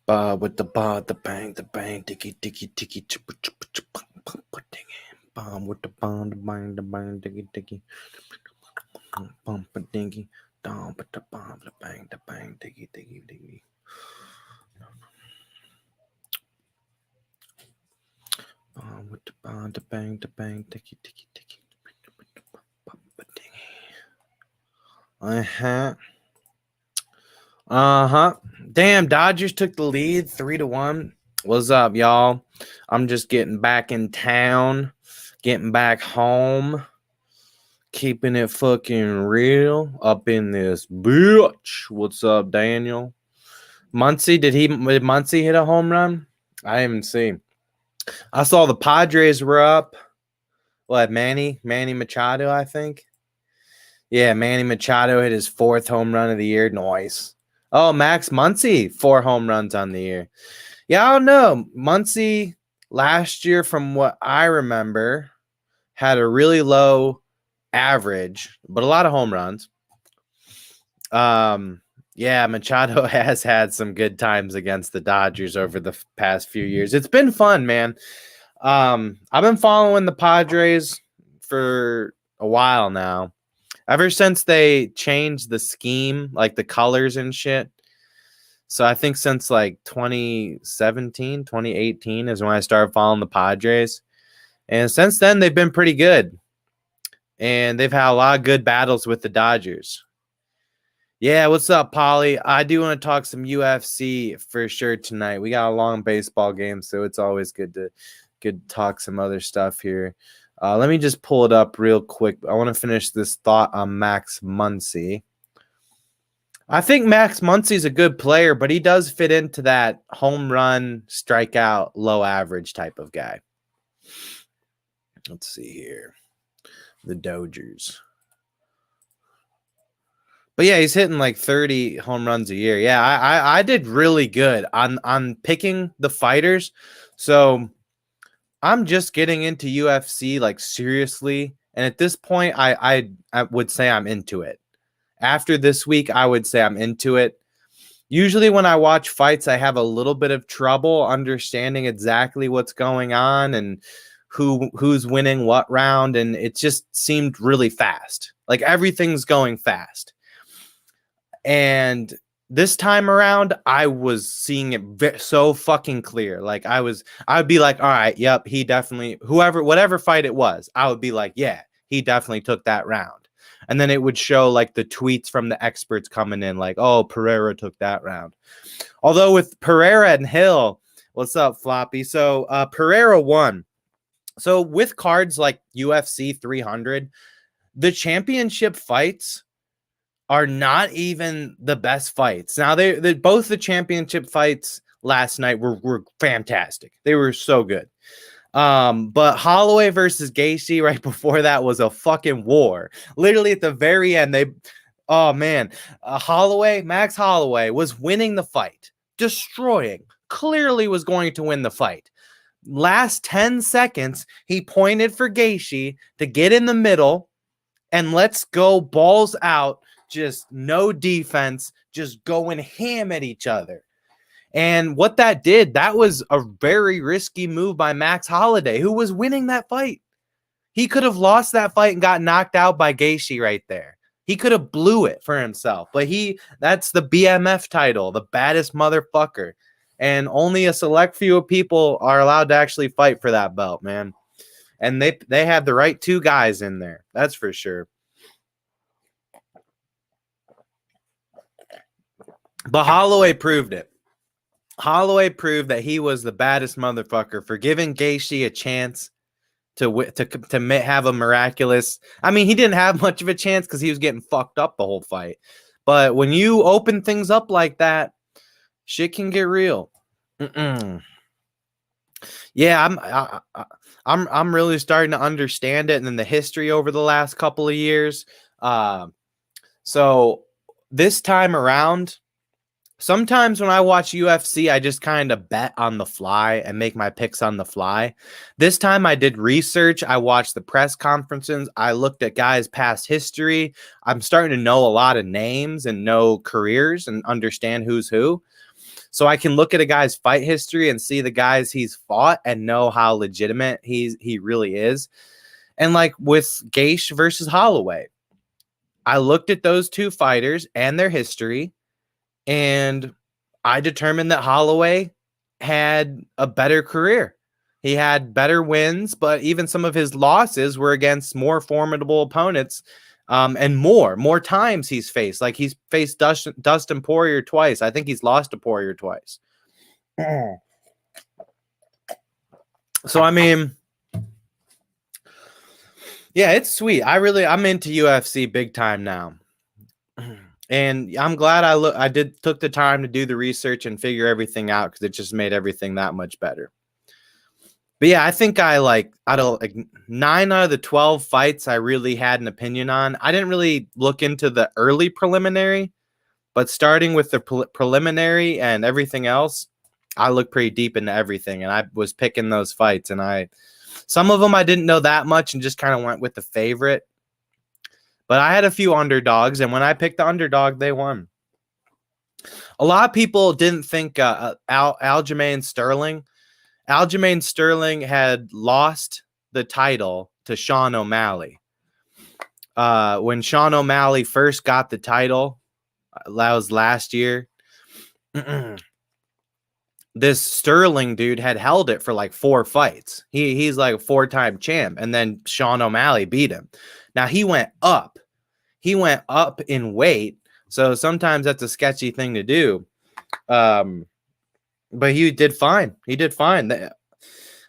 With the bang, diggy, diggy, diggy, chippa, chippa, chippa, chippa, diggy. Bomb with the bang, diggy, diggy, bump, a diggy, down, but the bang, diggy, diggy, diggy. With the bang, diggy, diggy, diggy, bump, a diggy. Damn, Dodgers took the lead 3-1. What's up, y'all? I'm just getting back in town, getting back home, keeping it fucking real up in this bitch. What's up, Daniel? Muncie, did Muncie hit a home run? I haven't seen. I saw the Padres were up. What, Manny Machado, I think. Yeah, Manny Machado hit his 4th home run of the year. Nice. Oh, Max Muncy, 4 home runs on the year. Yeah, I don't know. Muncy last year, from what I remember, had a really low average, but a lot of home runs. Yeah, Machado has had some good times against the Dodgers over the past few years. It's been fun, man. I've been following the Padres for a while now. Ever since they changed the scheme, like the colors and shit. So I think since like 2017, 2018 is when I started following the Padres. And since then, they've been pretty good. And they've had a lot of good battles with the Dodgers. Yeah, what's up, Polly? I do want to talk some UFC for sure tonight. We got a long baseball game, so it's always good to talk some other stuff here. Let me just pull it up real quick. I want to finish this thought on Max Muncy. I think Max Muncy's a good player, but he does fit into that home run, strikeout, low average type of guy. Let's see here. The Dodgers. But yeah, he's hitting like 30 home runs a year. Yeah, I did really good on picking the fighters. So I'm just getting into UFC like seriously. And at this point, I would say I'm into it. After this week, I would say I'm into it. Usually when I watch fights, I have a little bit of trouble understanding exactly what's going on and who's winning what round. And it just seemed really fast. Like everything's going fast. And this time around, I was seeing it so fucking clear. Like I would be like, all right, yep, he definitely, whatever fight it was, I would be like, yeah, he definitely took that round. And then it would show like the tweets from the experts coming in like, oh, Pereira took that round. Although with Pereira and Hill, what's up, Floppy? So Pereira won. So with cards like UFC 300, the championship fights are not even the best fights. Now, they both the championship fights last night were fantastic. They were so good. But Holloway versus Gaethje right before that was a fucking war. Literally at the very end, Max Holloway was winning the fight, destroying, clearly was going to win the fight. Last 10 seconds, he pointed for Gaethje to get in the middle and let's go balls out, just no defense, just going ham at each other. And what that did, that was a very risky move by Max Holloway, who was winning that fight. He could have lost that fight and got knocked out by Gaethje right there. He could have blew it for himself. But that's the BMF title, the baddest motherfucker. And only a select few people are allowed to actually fight for that belt, man. And they have the right 2 guys in there. That's for sure. But Holloway proved it. Holloway proved that he was the baddest motherfucker for giving Gaethje a chance to have a miraculous. I mean, he didn't have much of a chance because he was getting fucked up the whole fight. But when you open things up like that, shit can get real. Yeah, I'm really starting to understand it and then the history over the last couple of years. So this time around, sometimes when I watch UFC, I just kind of bet on the fly and make my picks on the fly. This time I did research. I watched the press conferences. I looked at guys' past history. I'm starting to know a lot of names and know careers and understand who's who. so I can look at a guy's fight history and see the guys he's fought and know how legitimate he really is. And like with Gage versus Holloway, I looked at those two fighters and their history, and I determined that Holloway had a better career. He had better wins, but even some of his losses were against more formidable opponents, and more times he's faced. Like he's faced Dustin Poirier twice. I think he's lost to Poirier twice. So I mean, yeah, it's sweet. I'm into UFC big time now. And I'm glad I took the time to do the research and figure everything out, because it just made everything that much better. But yeah, I think out of 9 out of the 12 fights I really had an opinion on. I didn't really look into the early preliminary, but starting with the preliminary and everything else, I looked pretty deep into everything, and I was picking those fights, and some of them I didn't know that much and just kind of went with the favorite. But I had a few underdogs, and when I picked the underdog, they won. A lot of people didn't think Aljamain Sterling. Aljamain Sterling had lost the title to Sean O'Malley. When Sean O'Malley first got the title, that was last year, this Sterling dude had held it for like 4 fights. He's like a 4-time champ, and then Sean O'Malley beat him. Now he went up. He went up in weight, so sometimes that's a sketchy thing to do. But he did fine. He did fine.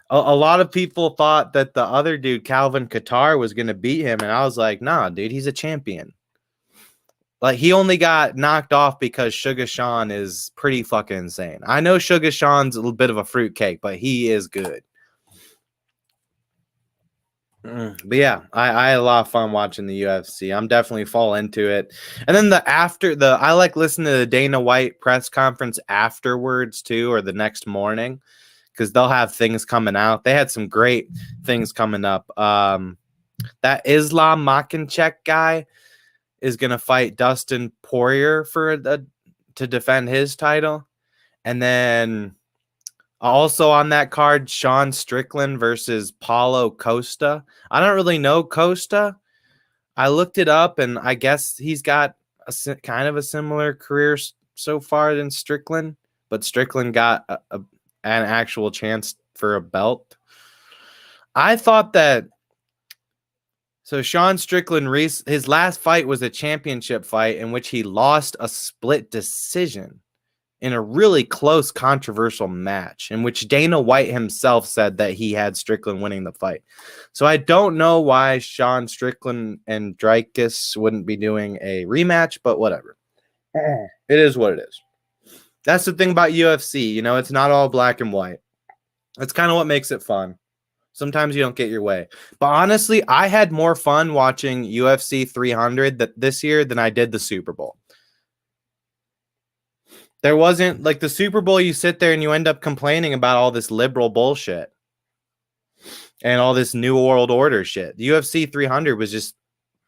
A lot of people thought that the other dude, Calvin Kattar, was going to beat him, and I was like, nah, dude, he's a champion. Like, he only got knocked off because Sugar Sean is pretty fucking insane. I know Sugar Sean's a little bit of a fruitcake, but he is good. But yeah, I had a lot of fun watching the UFC. I'm definitely fall into it. And then I like listening to the Dana White press conference afterwards too, or the next morning, because they'll have things coming out. They had some great things coming up. That Islam Makhachev guy is gonna fight Dustin Poirier to defend his title, and then also on that card, Sean Strickland versus Paulo Costa. I don't really know Costa. I looked it up, and I guess he's got kind of a similar career so far than Strickland, but Strickland got an actual chance for a belt. I thought that. So Sean Strickland, his last fight was a championship fight in which he lost a split decision in a really close, controversial match, in which Dana White himself said that he had Strickland winning the fight. So I don't know why Sean Strickland and Dreykus wouldn't be doing a rematch, but whatever. It is what it is. That's the thing about UFC. You know, it's not all black and white. That's kind of what makes it fun. Sometimes you don't get your way. But honestly, I had more fun watching UFC 300 this year than I did the Super Bowl. There wasn't, like, the Super Bowl, you sit there and you end up complaining about all this liberal bullshit and all this New World Order shit. The UFC 300 was just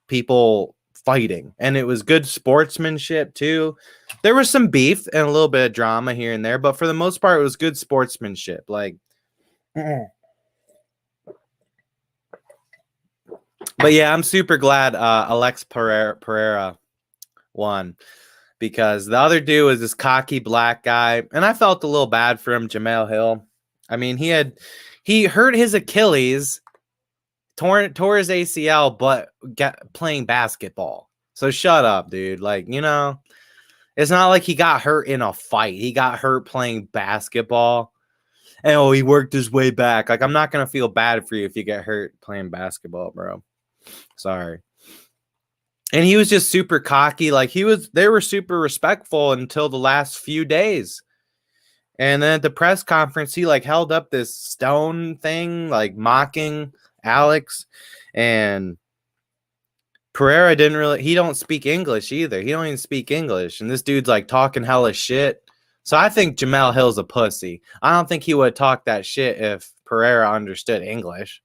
people fighting, and it was good sportsmanship too. There was some beef and a little bit of drama here and there, but for the most part, it was good sportsmanship. Like, but yeah, I'm super glad Alex Pereira won, because the other dude was this cocky black guy, and I felt a little bad for him, Jamel Hill. I mean, he hurt his Achilles, tore his ACL, but playing basketball. So shut up, dude. Like, you know, it's not like he got hurt in a fight. He got hurt playing basketball. And he worked his way back. Like, I'm not gonna feel bad for you if you get hurt playing basketball, bro. Sorry. And he was just super cocky. Like, they were super respectful until the last few days. And then at the press conference, he like held up this stone thing, like mocking Alex. And Pereira he don't speak English either. He don't even speak English. And this dude's like talking hella shit. So I think Jamel Hill's a pussy. I don't think he would talk that shit if Pereira understood English.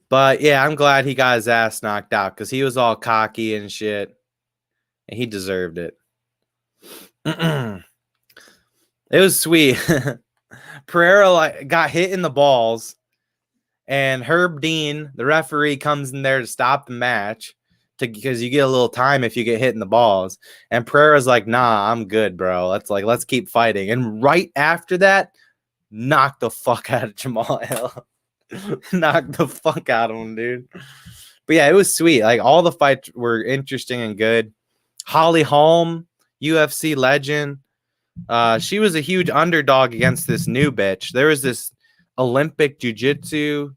But yeah, I'm glad he got his ass knocked out, because he was all cocky and shit. He deserved it. It was sweet. Pereira got hit in the balls, and Herb Dean, the referee, comes in there to stop the match because you get a little time if you get hit in the balls. And Pereira's like, "Nah, I'm good, bro. Let's keep fighting." And right after that, knock the fuck out of Jamal Hill. Knock the fuck out of him, dude. But yeah, it was sweet. Like all the fights were interesting and good. Holly Holm, UFC legend. She was a huge underdog against this new bitch. There was this Olympic jiu-jitsu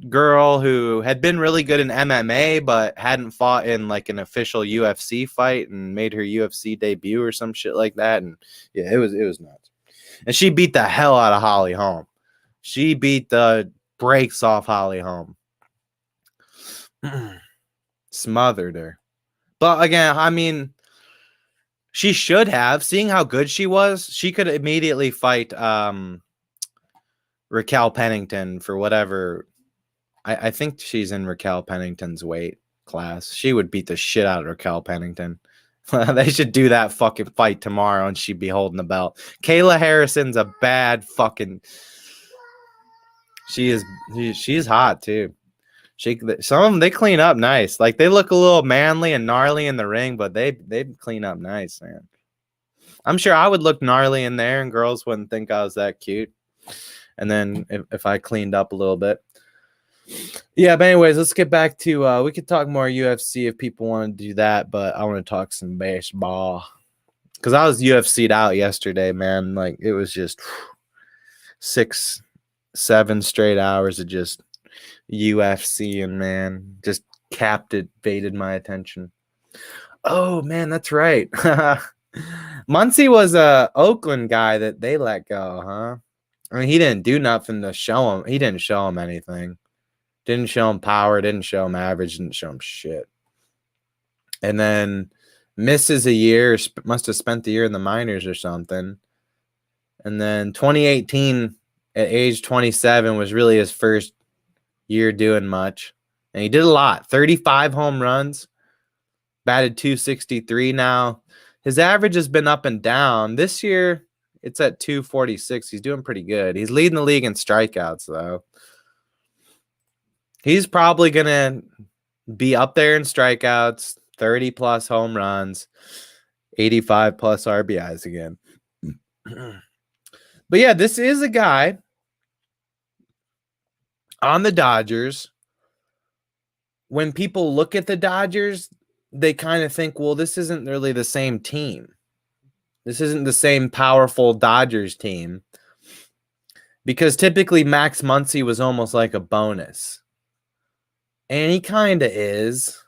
girl who had been really good in MMA but hadn't fought in like an official UFC fight and made her UFC debut or some shit like that. And yeah, it was nuts. And she beat the hell out of Holly Holm. She beat the brakes off Holly Holm. Smothered her. But again, I mean, she should have. Seeing how good she was, she could immediately fight Raquel Pennington for whatever. I think she's in Raquel Pennington's weight class. She would beat the shit out of Raquel Pennington. They should do that fucking fight tomorrow and she'd be holding the belt. Kayla Harrison's a bad fucking... She's hot too. Some of them, they clean up nice. Like they look a little manly and gnarly in the ring, but they clean up nice, man. I'm sure I would look gnarly in there and girls wouldn't think I was that cute. And then if I cleaned up a little bit. Yeah, but anyways, let's get back to we could talk more UFC if people want to do that, but I want to talk some baseball. Because I was UFC'd out yesterday, man. Like it was just 6-7 straight hours of just UFC, and man, just captivated my attention. Oh man, that's right. Muncie was a Oakland guy that they let go, huh? I mean, he didn't do nothing to show him. He didn't show him anything. Didn't show him power. Didn't show him average. Didn't show him shit. And then misses a year. Must have spent the year in the minors or something. And then 2018, at age 27, was really his first year doing much. And he did a lot. 35 home runs. Batted 263 now. His average has been up and down. This year, it's at 246. He's doing pretty good. He's leading the league in strikeouts, though. He's probably going to be up there in strikeouts, 30-plus home runs, 85-plus RBIs again. But yeah, this is a guy on the Dodgers. When people look at the Dodgers, they kind of think, well, this isn't really the same team. This isn't the same powerful Dodgers team. Because typically Max Muncy was almost like a bonus. And he kind of is.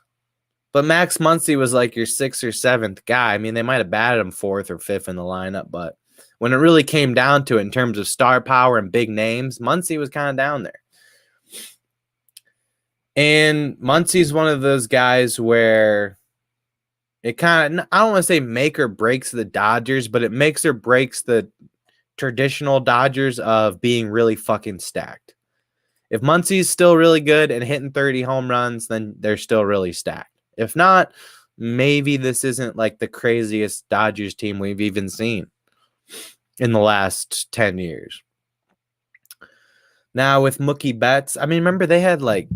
But Max Muncy was like your 6th or 7th guy. I mean, they might have batted him 4th or 5th in the lineup. But when it really came down to it in terms of star power and big names, Muncy was kind of down there. And Muncy's one of those guys where it kind of, I don't want to say make or breaks the Dodgers, but it makes or breaks the traditional Dodgers of being really fucking stacked. If Muncy's still really good and hitting 30 home runs, then they're still really stacked. If not, maybe this isn't like the craziest Dodgers team we've even seen in the last 10 years. Now with Mookie Betts, I mean, remember they had like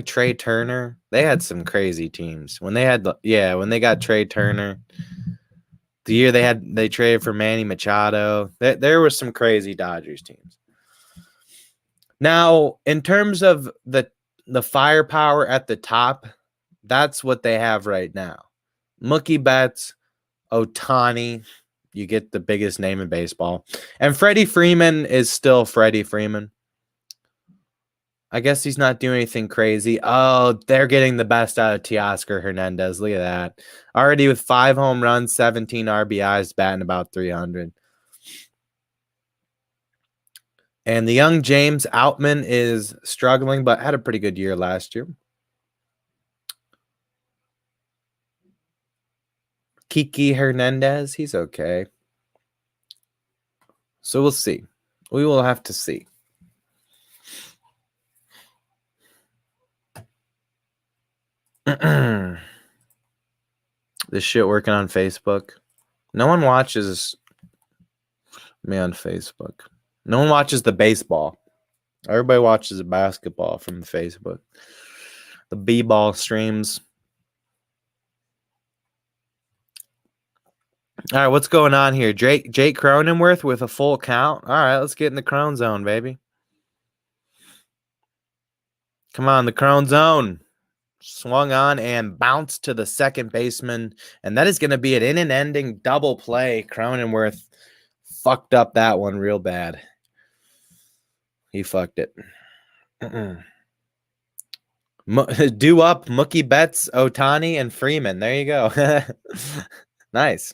Trey Turner. They had some crazy teams. When they got Trey Turner, the year they traded for Manny Machado, there was some crazy Dodgers teams. Now, in terms of the firepower at the top, that's what they have right now. Mookie Betts, Ohtani, you get the biggest name in baseball. And Freddie Freeman is still Freddie Freeman. I guess he's not doing anything crazy. Oh, they're getting the best out of Teoscar Hernandez. Look at that. Already with 5 home runs, 17 RBIs, batting about 300. And the young James Outman is struggling, but had a pretty good year last year. Kiki Hernandez, he's okay. So we'll see. We will have to see. This shit working on Facebook. No one watches me on Facebook. No one watches the baseball. Everybody watches the basketball from Facebook. The B-ball streams. All right, what's going on here? Jake Cronenworth with a full count. All right, let's get in the Crone zone, baby. Come on, the Crone zone. Swung on and bounced to the second baseman, and that is going to be an inning-ending double play. Cronenworth fucked up that one real bad. He fucked it. Do up Mookie Betts, Otani, and Freeman. There you go. Nice.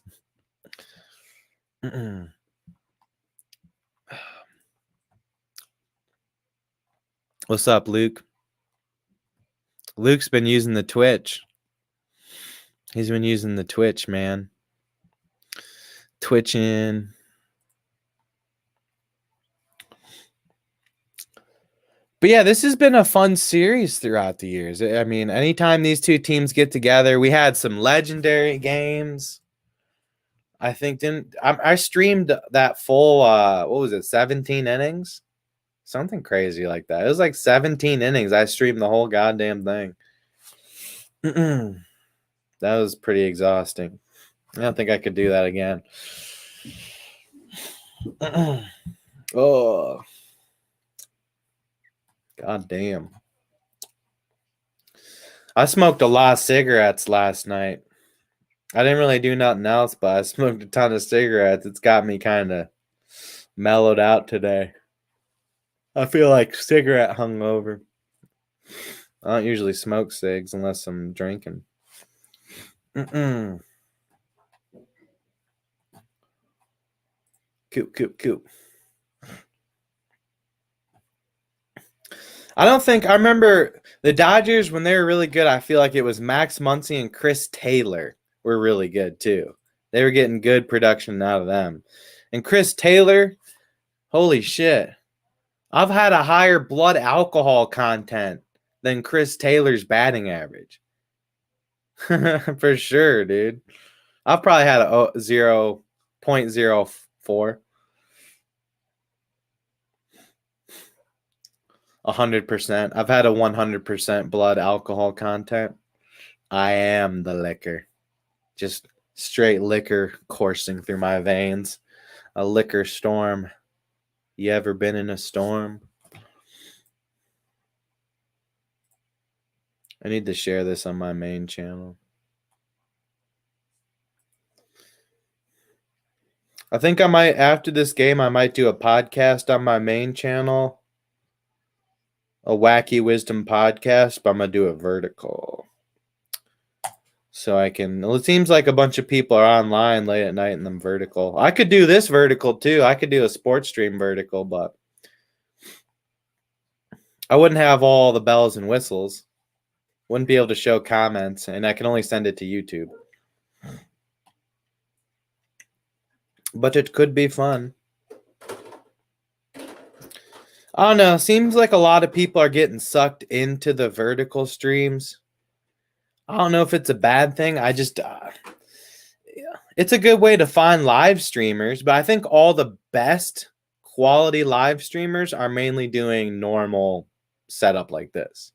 What's up, Luke? Luke's been using the Twitch. He's been using the Twitch, man. Twitching. But yeah, this has been a fun series throughout the years. I mean, anytime these two teams get together, we had some legendary games. I think I streamed that full what was it, 17 innings? Something crazy like that. It was like 17 innings. I streamed the whole goddamn thing. That was pretty exhausting. I don't think I could do that again. Oh. God damn. I smoked a lot of cigarettes last night. I didn't really do nothing else, but I smoked a ton of cigarettes. It's got me kind of mellowed out today. I feel like cigarette hungover. I don't usually smoke cigs unless I'm drinking. Coop. I remember the Dodgers when they were really good. I feel like it was Max Muncy and Chris Taylor were really good too. They were getting good production out of them. And Chris Taylor, holy shit. I've had a higher blood alcohol content than Chris Taylor's batting average. For sure, dude. I've probably had a 0.04. 100%. I've had a 100% blood alcohol content. I am the liquor. Just straight liquor coursing through my veins. A liquor storm. You ever been in a storm? I need to share this on my main channel. I think I might, after this game, I might do a podcast on my main channel. A Wacky Wisdom podcast, but I'm going to do it vertical. So I can, it seems like a bunch of people are online late at night in them vertical. I could do this vertical too. I could do a sports stream vertical, but I wouldn't have all the bells and whistles. Wouldn't be able to show comments, and I can only send it to YouTube. But it could be fun. I don't know. Seems like a lot of people are getting sucked into the vertical streams. I don't know if it's a bad thing. I just, it's a good way to find live streamers, but I think all the best quality live streamers are mainly doing normal setup like this.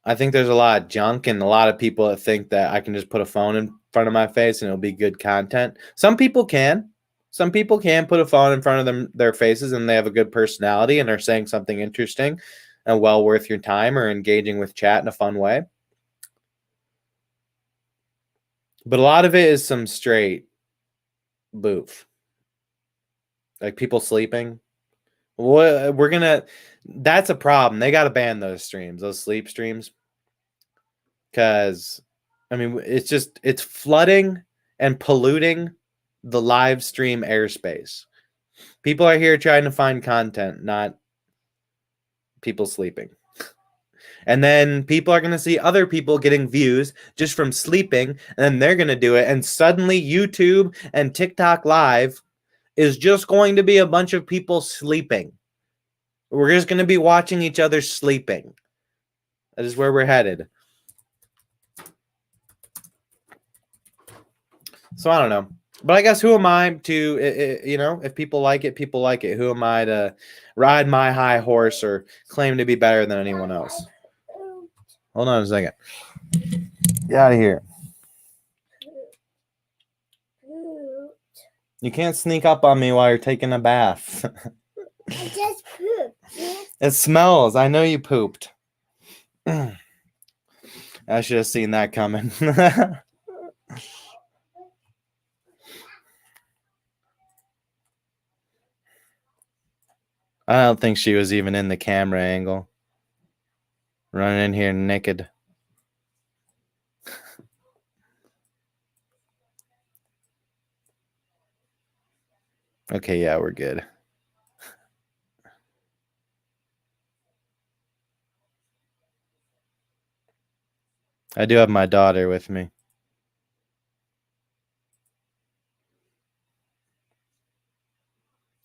I think there's a lot of junk and a lot of people that think that I can just put a phone in front of my face and it'll be good content. Some people can. Some people can put a phone in front of their faces and they have a good personality and are saying something interesting and well worth your time or engaging with chat in a fun way. But a lot of it is some straight boof. Like people sleeping. That's a problem. They got to ban those streams, those sleep streams. Because, I mean, it's flooding and polluting the live stream airspace. People are here trying to find content, not people sleeping. And then people are going to see other people getting views just from sleeping, and then they're going to do it. And suddenly YouTube and TikTok Live is just going to be a bunch of people sleeping. We're just going to be watching each other sleeping. That is where we're headed. So I don't know. But I guess who am I to, you know, if people like it, people like it. Who am I to ride my high horse or claim to be better than anyone else? Hold on a second. Get out of here. You can't sneak up on me while you're taking a bath. I just pooped. It smells. I know you pooped. I should have seen that coming. I don't think she was even in the camera angle. Running in here naked. Okay, yeah, we're good. I do have my daughter with me.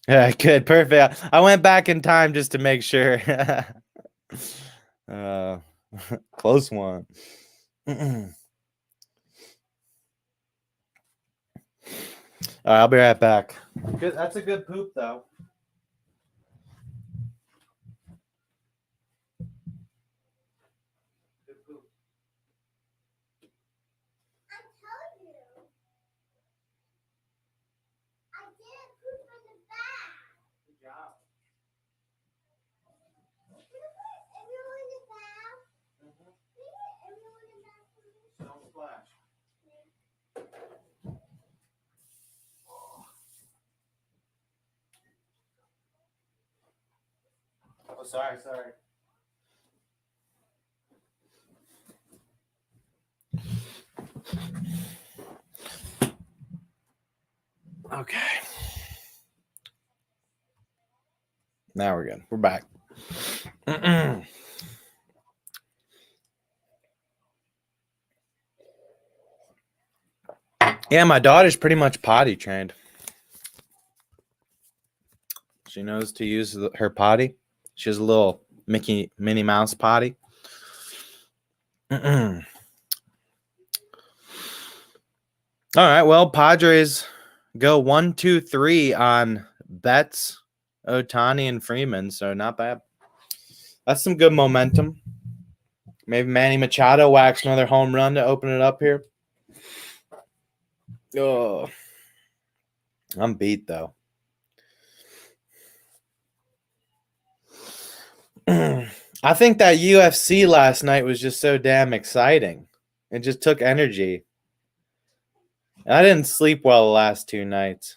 Yeah, good, perfect. I went back in time just to make sure. Close one. All right, I'll be right back. Good, that's a good poop, though. Good poop. I told you. I didn't poop in the bath. Good job. Everyone in the bath. Everyone in the bath. Don't splash. Oh, sorry. Okay. Now we're good. We're back. Yeah, my daughter's pretty much potty trained. She knows to use her potty. She has a little Minnie Mouse potty. All right. Well, Padres go 1-2-3 on Betts, Ohtani, and Freeman. So not bad. That's some good momentum. Maybe Manny Machado whacks another home run to open it up here. Oh, I'm beat though. I think that UFC last night was just so damn exciting. It just took energy. I didn't sleep well the last 2 nights.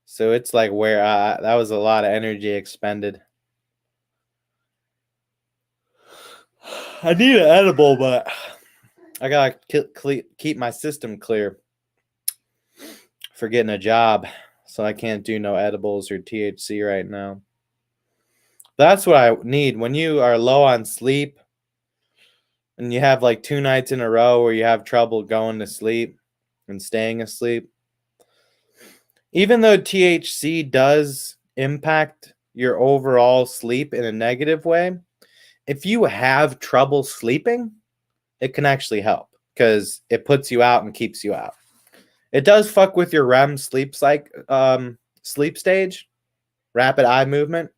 So it's like where that was a lot of energy expended. I need an edible, but I gotta keep my system clear for getting a job. So I can't do no edibles or THC right now. That's what I need. When you are low on sleep and you have like 2 nights in a row where you have trouble going to sleep and staying asleep, even though THC does impact your overall sleep in a negative way, if you have trouble sleeping, it can actually help because it puts you out and keeps you out. It does fuck with your REM sleep sleep stage, rapid eye movement.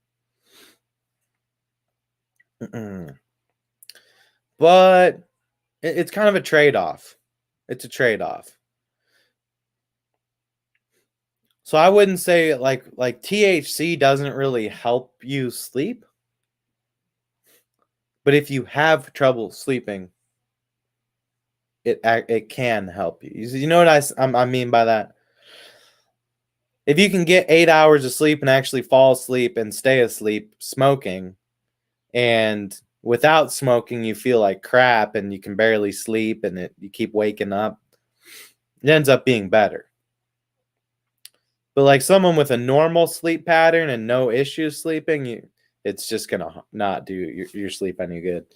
But it's kind of a trade-off. It's a trade-off. So I wouldn't say like THC doesn't really help you sleep. But if you have trouble sleeping, it can help you. You know what I mean by that? If you can get 8 hours of sleep and actually fall asleep and stay asleep smoking, and without smoking you feel like crap and you can barely sleep and you keep waking up, it ends up being better. But like someone with a normal sleep pattern and no issues sleeping, it's just gonna not do your sleep any good.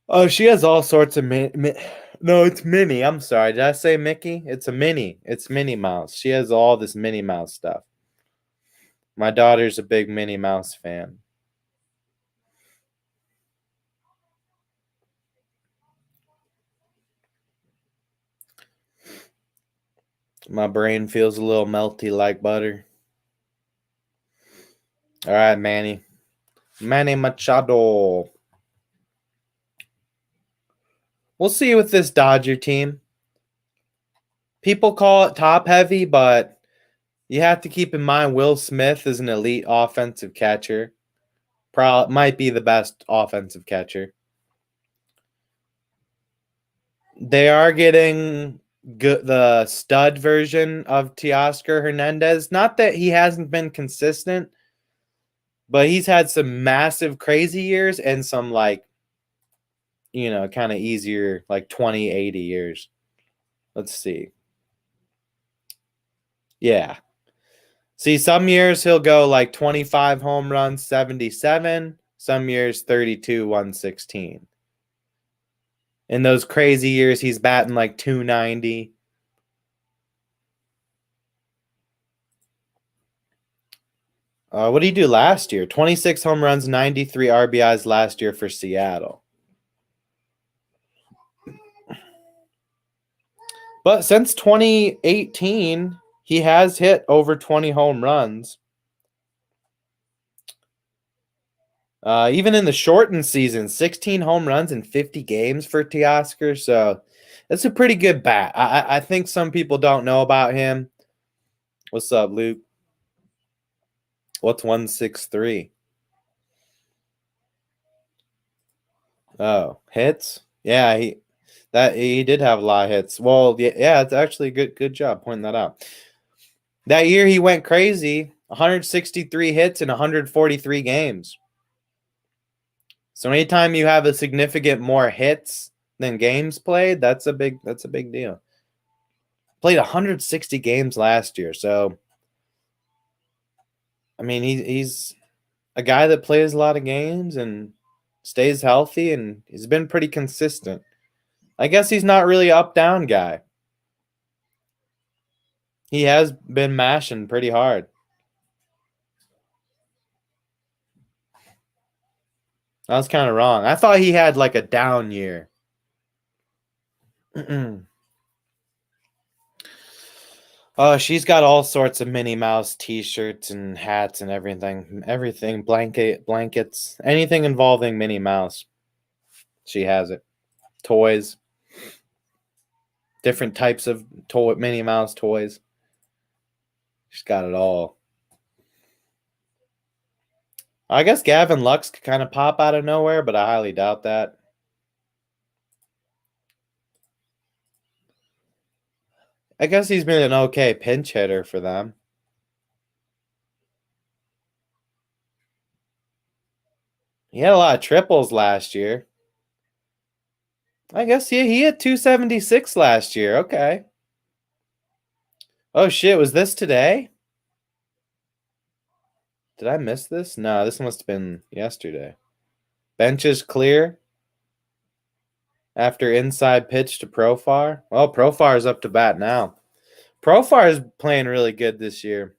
Oh, she has all sorts of no, it's Minnie. I'm sorry. Did I say Mickey? It's a Minnie. It's Minnie Mouse. She has all this Minnie Mouse stuff. My daughter's a big Minnie Mouse fan. My brain feels a little melty like butter. All right, Manny. Manny Machado. We'll see with this Dodger team. People call it top heavy, but you have to keep in mind Will Smith is an elite offensive catcher. Might be the best offensive catcher. They are getting the stud version of Teoscar Hernandez. Not that he hasn't been consistent, but he's had some massive crazy years and some kind of easier, like 20-80 years. Let's see. Yeah. See, some years he'll go like 25 home runs, 77. Some years 32, 116. In those crazy years, he's batting like 290. What did he do last year? 26 home runs, 93 RBIs last year for Seattle. But since 2018, he has hit over 20 home runs. Even in the shortened season, 16 home runs in 50 games for Teoscar. So that's a pretty good bat. I think some people don't know about him. What's up, Luke? What's 163? Oh, hits? Yeah, he did have a lot of hits. Well, yeah, it's actually a good job pointing that out. That year he went crazy, 163 hits in 143 games. So anytime you have a significant more hits than games played, that's a big deal. Played 160 games last year, so I mean he's a guy that plays a lot of games and stays healthy, and he's been pretty consistent. I guess he's not really up down guy. He has been mashing pretty hard. I was kind of wrong. I thought he had like a down year. Oh, she's got all sorts of Minnie Mouse t-shirts and hats and everything, blankets, anything involving Minnie Mouse. She has it. Toys. Different types of Minnie Mouse toys. She's got it all. I guess Gavin Lux could kind of pop out of nowhere, but I highly doubt that. I guess he's been an okay pinch hitter for them. He had a lot of triples last year. I guess he hit 276 last year. Okay. Oh, shit. Was this today? Did I miss this? No, this must have been yesterday. Bench is clear after inside pitch to Profar. Well, Profar is up to bat now. Profar is playing really good this year.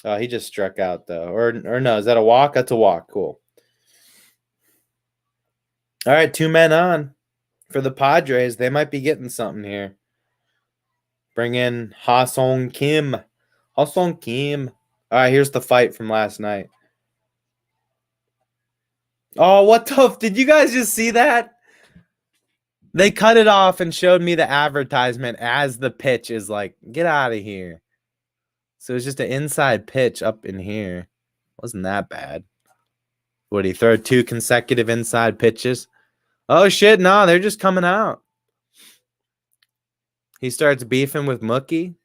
He just struck out, though. Or no, is that a walk? That's a walk. Cool. All right, 2 men on for the Padres. They might be getting something here. Bring in Ha-Sung Kim. Ha-Sung Kim. All right, here's the fight from last night. Oh, what the? Did you guys just see that? They cut it off and showed me the advertisement as the pitch is like, get out of here. So it's just an inside pitch up in here. Wasn't that bad. Would he throw 2 consecutive inside pitches? Oh, shit, no, they're just coming out. He starts beefing with Mookie.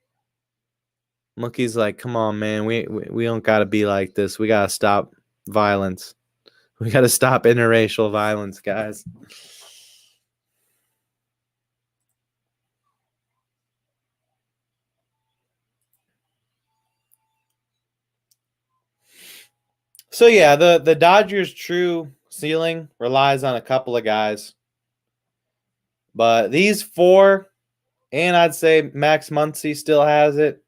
Mookie's like, come on, man, we don't got to be like this. We got to stop violence. We got to stop interracial violence, guys. So, yeah, the Dodgers' true ceiling relies on a couple of guys. But these 4, and I'd say Max Muncy still has it.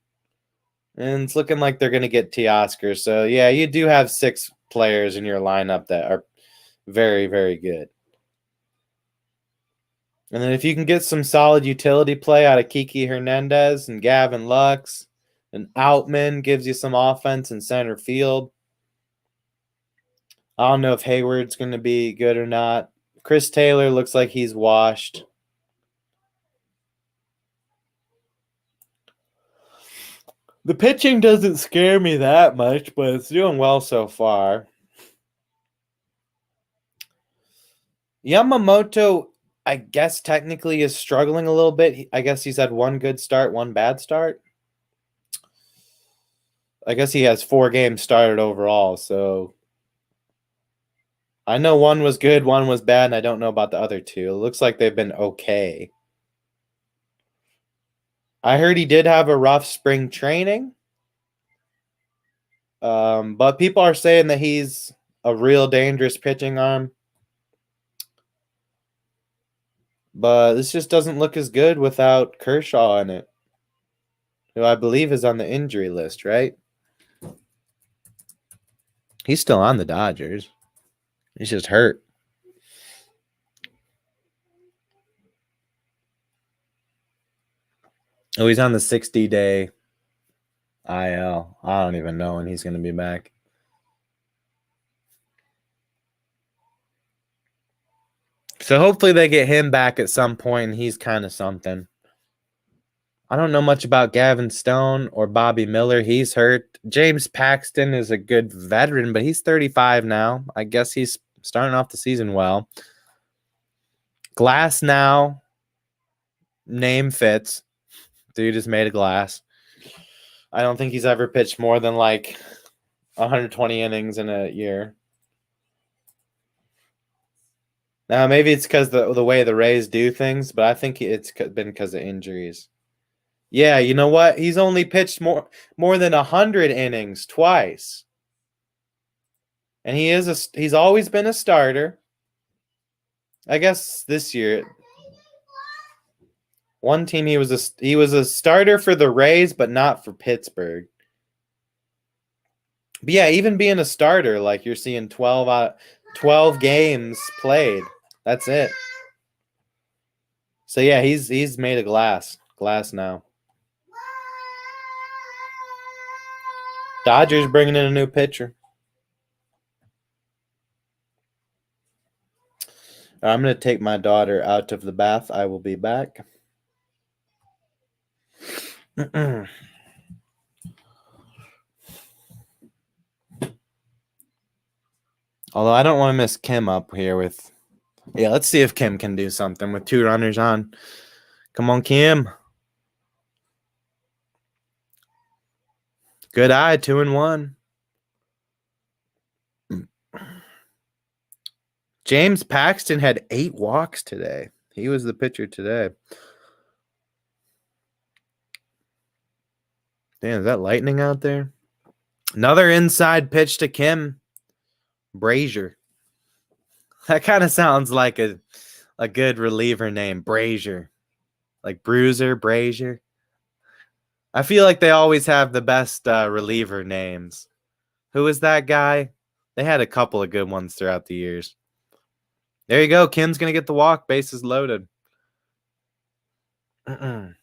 And it's looking like they're going to get Teoscar. So, yeah, you do have 6 players in your lineup that are very, very good. And then if you can get some solid utility play out of Kiki Hernandez and Gavin Lux, and Outman gives you some offense in center field. I don't know if Hayward's going to be good or not. Chris Taylor looks like he's washed. The pitching doesn't scare me that much, but it's doing well so far. Yamamoto, I guess technically is struggling a little bit. I guess he's had one good start, one bad start. I guess he has 4 games started overall, so I know one was good, one was bad, and I don't know about the other 2. It looks like they've been okay. I heard he did have a rough spring training. But people are saying that he's a real dangerous pitching arm. But this just doesn't look as good without Kershaw in it, who I believe is on the injury list, right? He's still on the Dodgers. He's just hurt. Oh, he's on the 60-day IL. I don't even know when he's going to be back. So hopefully they get him back at some point, and he's kind of something. I don't know much about Gavin Stone or Bobby Miller. He's hurt. James Paxton is a good veteran, but he's 35 now. I guess he's starting off the season well. Glass now. Name fits. Dude is made of glass. I don't think he's ever pitched more than like 120 innings in a year. Now, maybe it's because the way the Rays do things, but I think it's been because of injuries. Yeah, you know what? He's only pitched more than 100 innings twice. And he's always been a starter. I guess this year, one team he was a starter for the Rays, but not for Pittsburgh. But yeah, even being a starter, like you're seeing 12 games played. That's it. So yeah, he's made of glass now. Dodgers bringing in a new pitcher. I'm going to take my daughter out of the bath. I will be back. Although I don't want to miss Kim up here with... Yeah, let's see if Kim can do something with 2 runners on. Come on, Kim. Good eye, 2-1. James Paxton had 8 walks today. He was the pitcher today. Damn, is that lightning out there? Another inside pitch to Kim. Brazier. That kind of sounds like a good reliever name, Brazier. Like Bruiser, Brazier. I feel like they always have the best reliever names. Who is that guy? They had a couple of good ones throughout the years. There you go. Kim's going to get the walk. Bases loaded. Oh,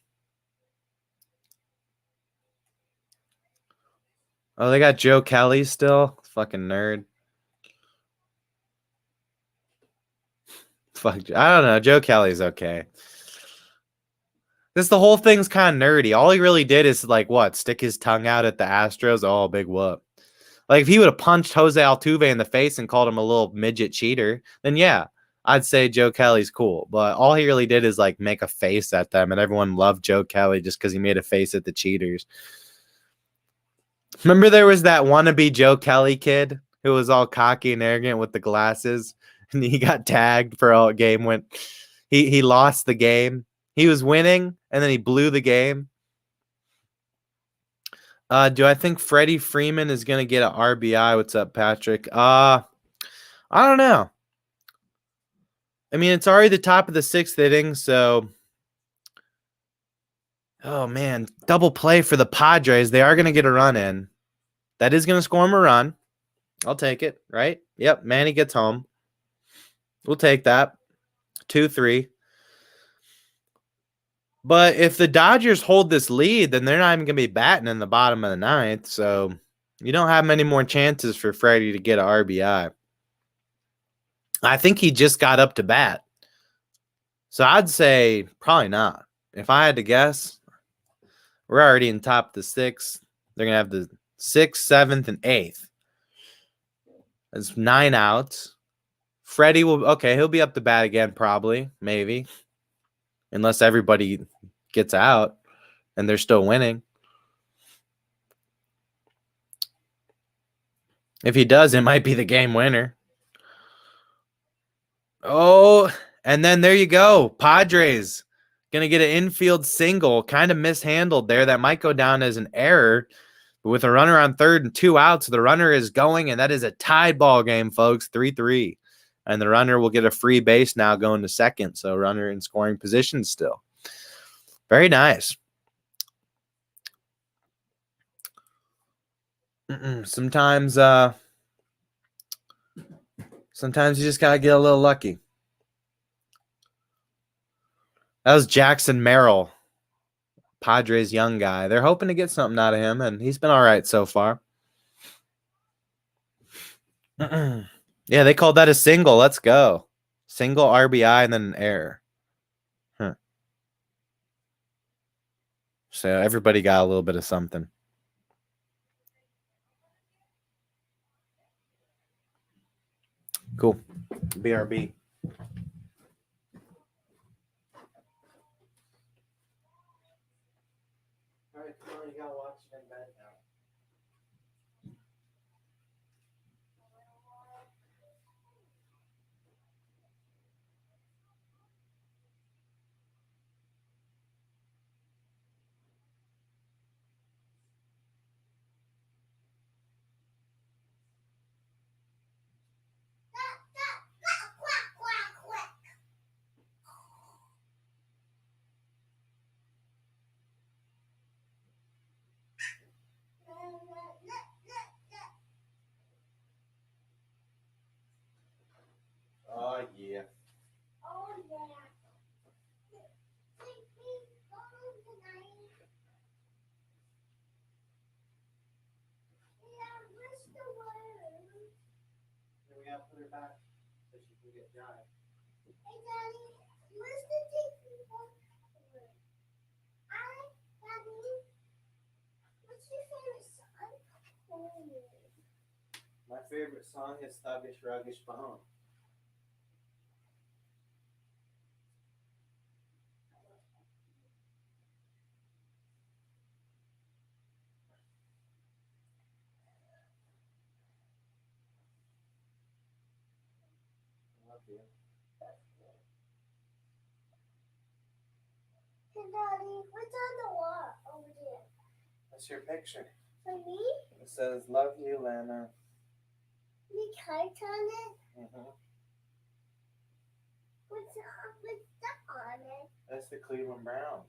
they got Joe Kelly still? Fucking nerd. Fuck. I don't know. Joe Kelly's okay. The whole thing's kind of nerdy. All he really did is like what? Stick his tongue out at the Astros. Oh, big whoop. Like if he would have punched Jose Altuve in the face and called him a little midget cheater, then yeah, I'd say Joe Kelly's cool. But all he really did is like make a face at them, and everyone loved Joe Kelly just because he made a face at the cheaters. Remember there was that wannabe Joe Kelly kid who was all cocky and arrogant with the glasses, and he got tagged for a game when he lost the game. He was winning, and then he blew the game. Do I think Freddie Freeman is going to get an RBI? What's up, Patrick? I don't know. I mean, it's already the top of the 6th inning, so... Oh, man. Double play for the Padres. They are going to get a run in. That is going to score him a run. I'll take it, right? Yep, Manny gets home. We'll take that. 2-3. But if the Dodgers hold this lead, then they're not even going to be batting in the bottom of the ninth. So you don't have many more chances for Freddie to get an RBI. I think he just got up to bat. So I'd say probably not. If I had to guess, we're already in top of the sixth. They're going to have the sixth, seventh, and eighth. That's 9 outs. Freddie he'll be up to bat again, probably, maybe. Unless everybody gets out and they're still winning. If he does, it might be the game winner. Oh, and then there you go. Padres going to get an infield single, kind of mishandled there. That might go down as an error. But with a runner on third and 2 outs, the runner is going, and that is a tied ball game, folks, 3-3. And the runner will get a free base now going to second. So runner in scoring position still. Very nice. Sometimes you just got to get a little lucky. That was Jackson Merrill, Padres young guy. They're hoping to get something out of him, and he's been all right so far. Yeah, they called that a single. Let's go. Single RBI and then an error. Huh. So everybody got a little bit of something. Cool. BRB. All right, come on, you gotta watch it in bed now. Quack, quack, quack. Oh yeah. Oh, yeah. Take me home tonight. Yeah, what's the word? We gotta put her back so she can get dry. Hey, Daddy, what's the take me home word? Daddy, what's your favorite song? Oh. My favorite song is Thuggish Ruggish Bone. Love you. Hey, Daddy, what's on the wall over there? That's your picture. For me? It says, "Love you, Lana." The kite on it? Mm-hmm. What's that on it? That's the Cleveland Browns.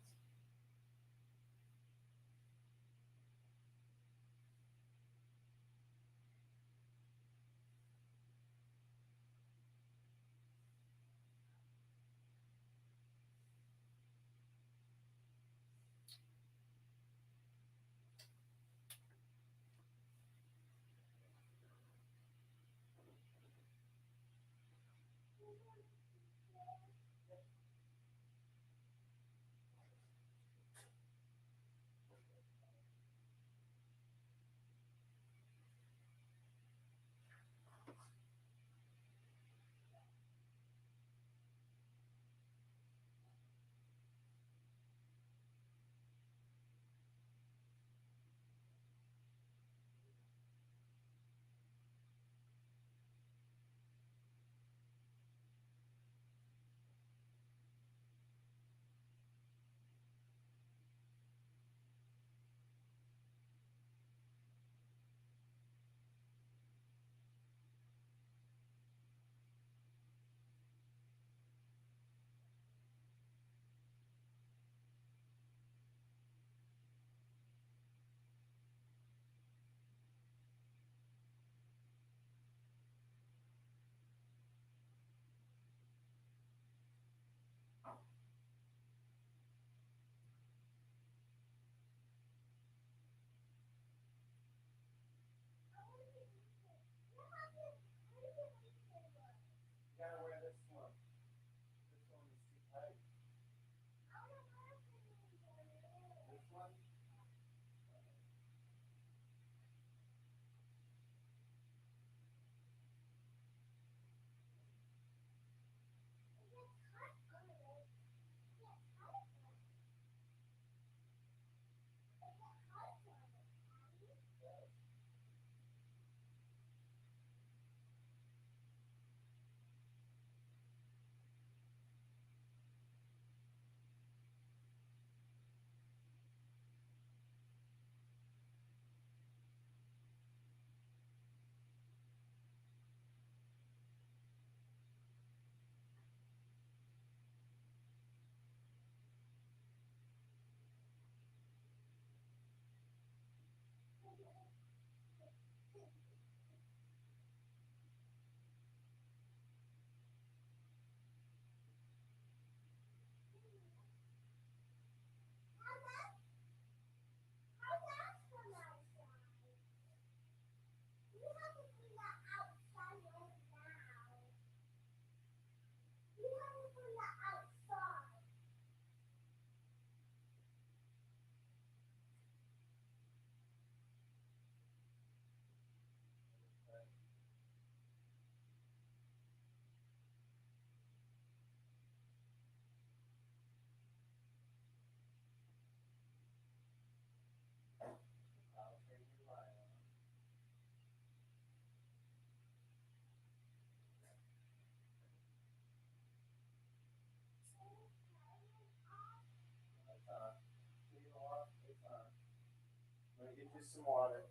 some water.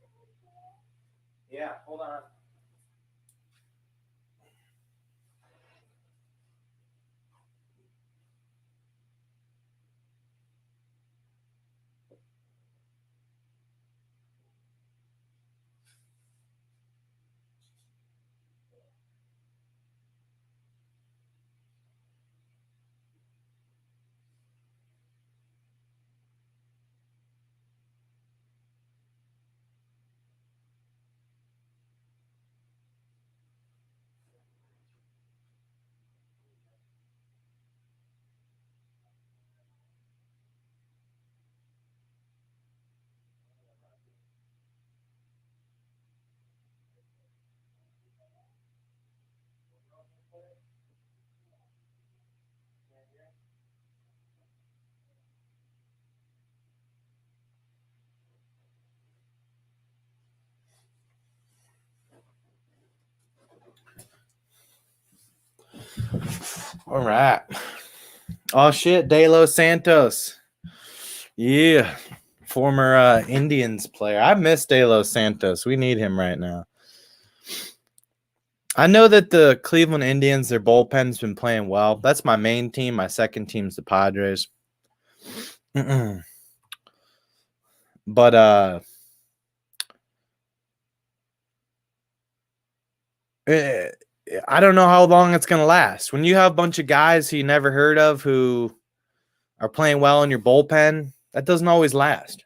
Yeah, hold on. All right. Oh shit, De Los Santos. Yeah. Former Indians player. I miss De Los Santos. We need him right now. I know that the Cleveland Indians, their bullpen's been playing well. That's my main team. My second team's the Padres. But I don't know how long it's gonna last. When you have a bunch of guys who you never heard of who are playing well in your bullpen, that doesn't always last.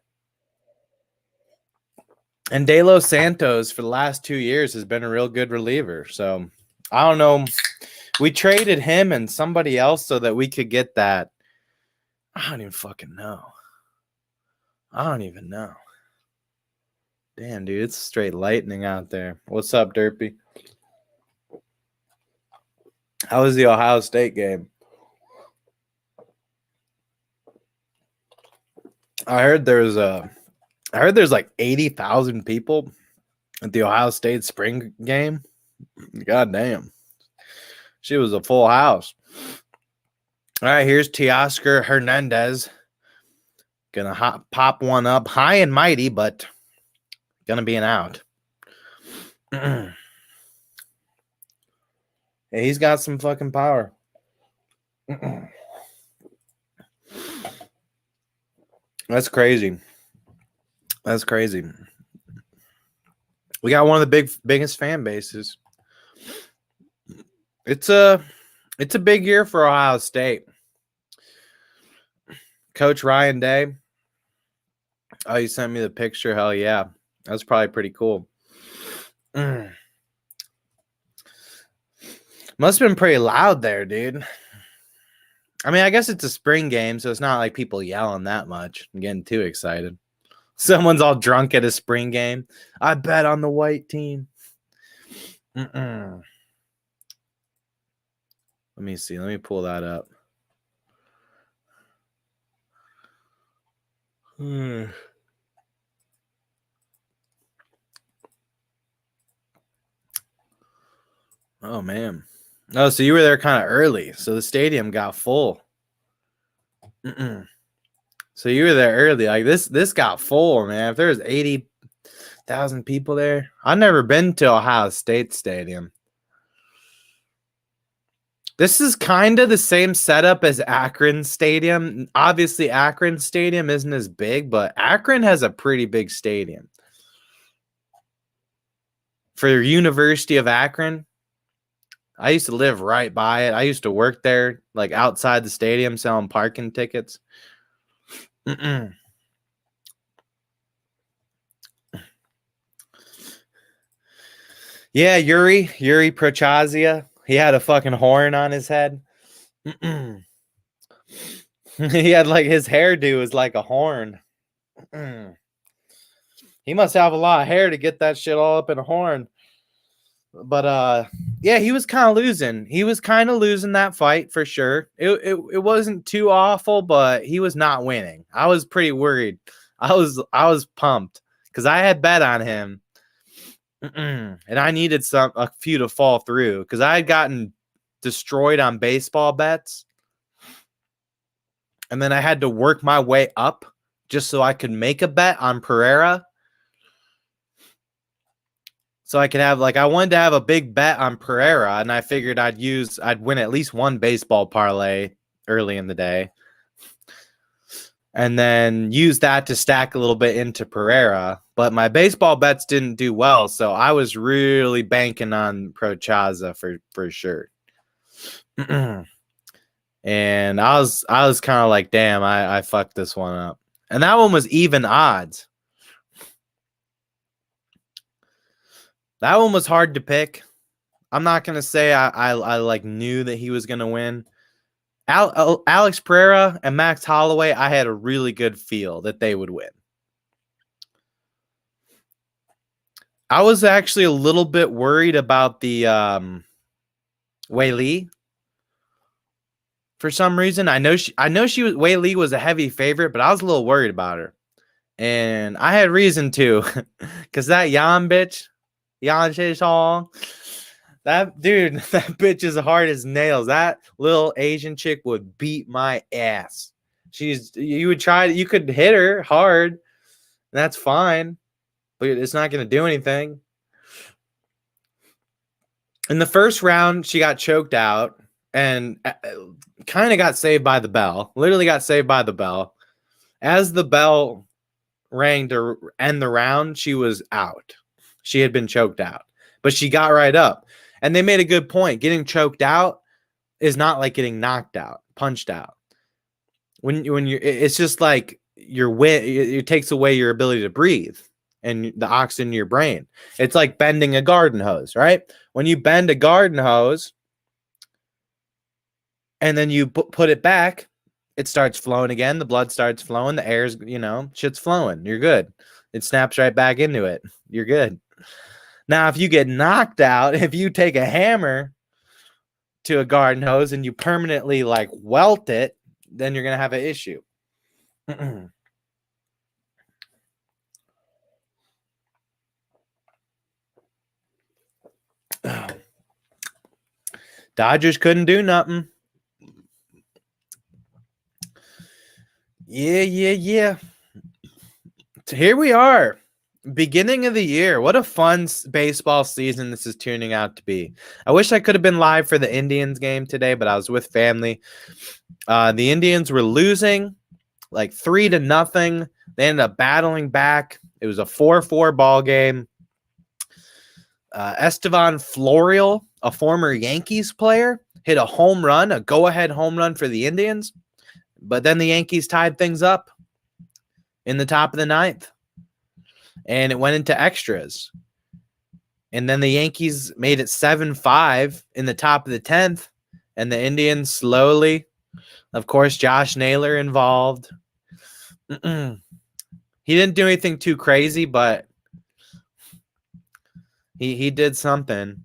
And De Los Santos for the last 2 years has been a real good reliever. So I don't know. We traded him and somebody else so that we could get that. I don't even fucking know. I don't even know. Damn, dude, it's straight lightning out there. What's up, Derpy? How was the Ohio State game? I heard there's like 80,000 people at the Ohio State spring game. God damn. She was a full house. All right, here's Teoscar Hernandez. Gonna pop one up high and mighty, but gonna be an out. Yeah, he's got some fucking power. That's crazy. That's crazy. We got one of the biggest fan bases. It's a big year for Ohio State. Coach Ryan Day. Oh, you sent me the picture. Hell yeah. That's probably pretty cool. Must have been pretty loud there, dude. I mean, I guess it's a spring game, so it's not like people yelling that much and getting too excited. Someone's all drunk at a spring game. I bet on the white team. Let me see. Let me pull that up. Oh, man. Oh, so you were there kind of early. So the stadium got full. So you were there early. Like this got full, man. If there was 80,000 people there. I've never been to Ohio State Stadium. This is kind of the same setup as Akron Stadium. Obviously, Akron Stadium isn't as big, but Akron has a pretty big stadium. For University of Akron, I used to live right by it. I used to work there, like outside the stadium selling parking tickets. Yeah, Yuri Prochazia. He had a fucking horn on his head. He had like his hairdo was like a horn. He must have a lot of hair to get that shit all up in a horn. But yeah, he was kind of losing. He was kind of losing that fight for sure. It wasn't too awful, but he was not winning. I was pretty worried. I was pumped because I had bet on him. And I needed a few to fall through because I had gotten destroyed on baseball bets. And then I had to work my way up just so I could make a bet on Pereira. So I could have I wanted to have a big bet on Pereira, and I figured I'd win at least one baseball parlay early in the day, and then use that to stack a little bit into Pereira. But my baseball bets didn't do well, so I was really banking on Prochaza for sure. And I was kind of like, damn, I fucked this one up. And that one was even odds. That one was hard to pick. I'm not gonna say I like knew that he was gonna win. Alex Pereira and Max Holloway, I had a really good feel that they would win. I was actually a little bit worried about the Wei Li. For some reason, I know she was Wei Li was a heavy favorite, but I was a little worried about her, and I had reason to, because that Yan bitch, Yan Shishong, that dude, that bitch is hard as nails. That little Asian chick would beat my ass. You could hit her hard, that's fine, but it's not going to do anything. In the first round, she got choked out and kind of got saved by the bell. Literally got saved by the bell. As the bell rang to end the round, she was out. She had been choked out, but she got right up. And they made a good point. Getting choked out is not like getting knocked out, punched out. When you're, it's just like it takes away your ability to breathe and the oxygen in your brain. It's like bending a garden hose, right? When you bend a garden hose and then you put it back, it starts flowing again. The blood starts flowing. The air's, shit's flowing. You're good. It snaps right back into it. You're good. Now, if you get knocked out, if you take a hammer to a garden hose and you permanently welt it, then you're going to have an issue. Dodgers couldn't do nothing. Yeah. So here we are. Beginning of the year. What a fun baseball season this is turning out to be. I wish I could have been live for the Indians game today, but I was with family. The Indians were losing 3-0. They ended up battling back. It was a 4-4 ball game. Estevan Florial, a former Yankees player, hit a home run, a go-ahead home run for the Indians. But then the Yankees tied things up in the top of the ninth. And it went into extras. And then the Yankees made it 7-5 in the top of the 10th. And the Indians slowly, of course, Josh Naylor involved. He didn't do anything too crazy, but he did something.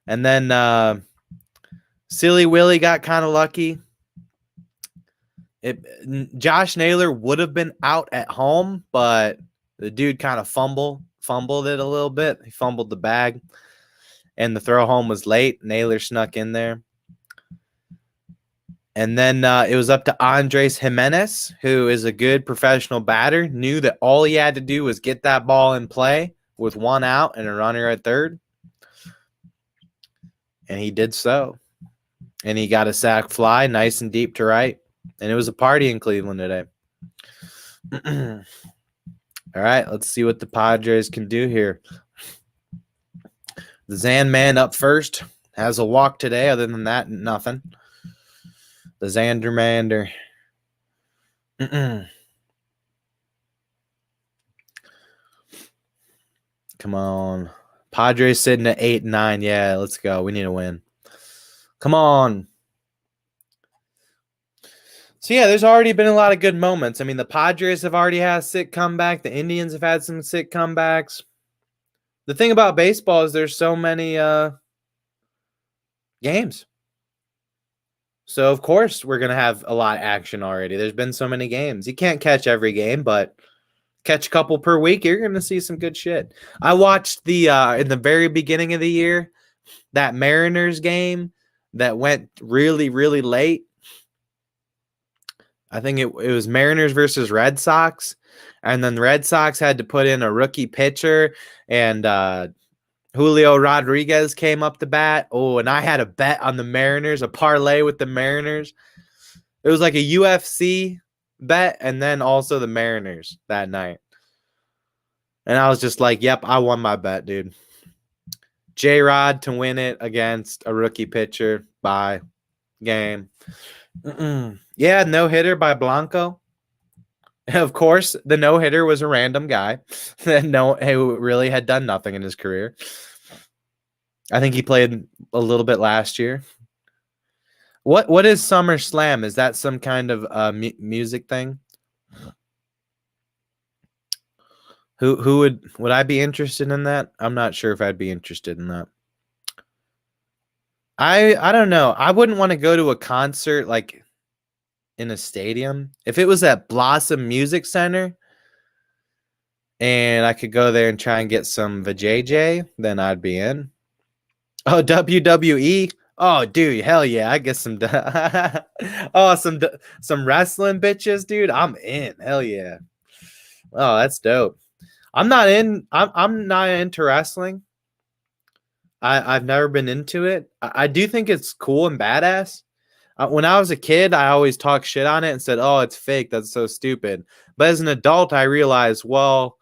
And then Silly Willie got kind of lucky. Josh Naylor would have been out at home, but the dude kind of fumbled it a little bit. He fumbled the bag, and the throw home was late. Naylor snuck in there. And then it was up to Andres Jimenez, who is a good professional batter, knew that all he had to do was get that ball in play with one out and a runner at third. And he did so. And he got a sac fly nice and deep to right. And it was a party in Cleveland today. All right, let's see what the Padres can do here. The Zan man up first. Has a walk today. Other than that, nothing. The Xander Mander. Come on. Padres sitting at 8-9. Yeah, let's go. We need a win. Come on. So, yeah, there's already been a lot of good moments. I mean, the Padres have already had a sick comeback. The Indians have had some sick comebacks. The thing about baseball is there's so many games. So, of course, we're going to have a lot of action already. There's been so many games. You can't catch every game, but catch a couple per week, you're going to see some good shit. I watched in the very beginning of the year, that Mariners game that went really, really late. I think it was Mariners versus Red Sox. And then the Red Sox had to put in a rookie pitcher. And Julio Rodriguez came up to bat. Oh, and I had a bet on the Mariners, a parlay with the Mariners. It was like a UFC bet and then also the Mariners that night. And I was just like, yep, I won my bet, dude. J-Rod to win it against a rookie pitcher. Bye. Game. Yeah, no-hitter by Blanco. Of course, the no-hitter was a random guy who really had done nothing in his career. I think he played a little bit last year. What is SummerSlam? Is that some kind of music thing? Who would I be interested in that? I'm not sure if I'd be interested in that. I don't know. I wouldn't want to go to a concert like in a stadium. If it was at Blossom Music Center and I could go there and try and get some vajayjay, then I'd be in. Oh, WWE. Oh, dude, hell yeah! I get some. Oh, some wrestling bitches, dude. I'm in. Hell yeah. Oh, that's dope. I'm not into wrestling. I've never been into it. I do think it's cool and badass. When I was a kid, I always talked shit on it and said, "Oh, it's fake. That's so stupid." But as an adult, I realized, well,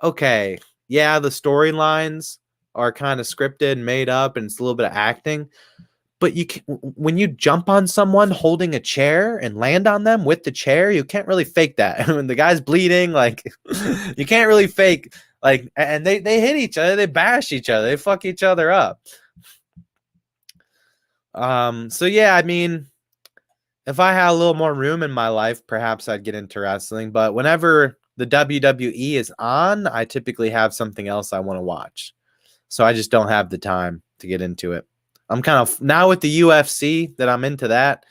okay, yeah, the storylines are kind of scripted and made up, and it's a little bit of acting. But when you jump on someone holding a chair and land on them with the chair, you can't really fake that. When the guy's bleeding, like you can't really fake like, and they hit each other, they bash each other, they fuck each other up. So yeah, I mean, if I had a little more room in my life, perhaps I'd get into wrestling. But whenever the WWE is on, I typically have something else I want to watch. So I just don't have the time to get into it. I'm kind of now with the UFC that I'm into that.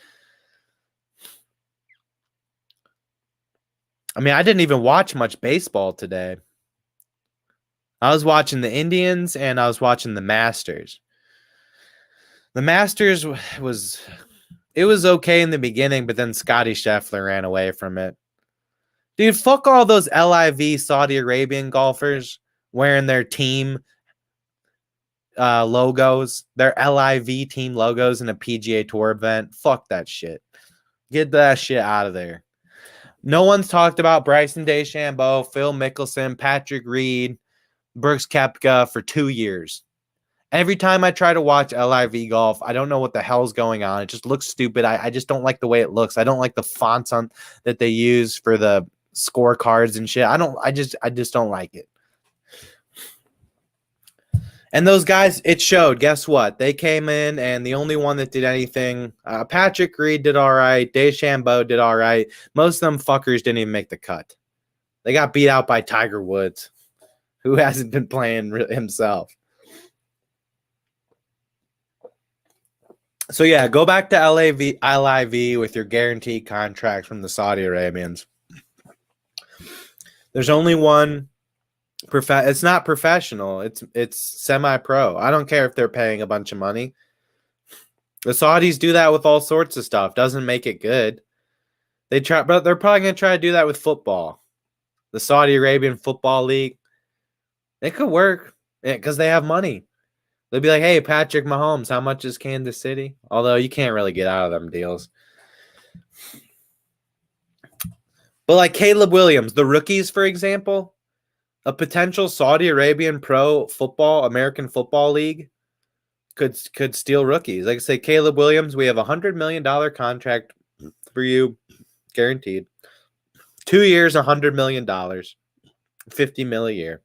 I mean, I didn't even watch much baseball today. I was watching the Indians and I was watching the Masters. The Masters was okay in the beginning, but then Scotty Scheffler ran away from it. Dude, fuck all those LIV Saudi Arabian golfers wearing their team logos, their LIV team logos in a PGA Tour event. Fuck that shit. Get that shit out of there. No one's talked about Bryson DeChambeau, Phil Mickelson, Patrick Reed, Brooks Koepka for 2 years. Every time I try to watch LIV golf, I don't know what the hell's going on. It just looks stupid. I just don't like the way it looks. I don't like the fonts on that they use for the scorecards and shit. I just don't like it. And those guys, it showed. Guess what? They came in, and the only one that did anything, Patrick Reed did all right. DeChambeau did all right. Most of them fuckers didn't even make the cut. They got beat out by Tiger Woods, who hasn't been playing himself. So, yeah, go back to LIV with your guaranteed contracts from the Saudi Arabians. There's only one. It's not professional. It's semi-pro. I don't care if they're paying a bunch of money. The Saudis do that with all sorts of stuff. Doesn't make it good. They try, but they're probably gonna try to do that with football. The Saudi Arabian Football League. It could work because they have money. They'll be like, "Hey, Patrick Mahomes, how much is Kansas City?" Although you can't really get out of them deals. But like Caleb Williams, the rookies, for example. A potential Saudi Arabian pro football, American Football League could steal rookies. Like I say, Caleb Williams, we have $100 million contract for you, guaranteed. 2 years, $100 million, $50 million a year.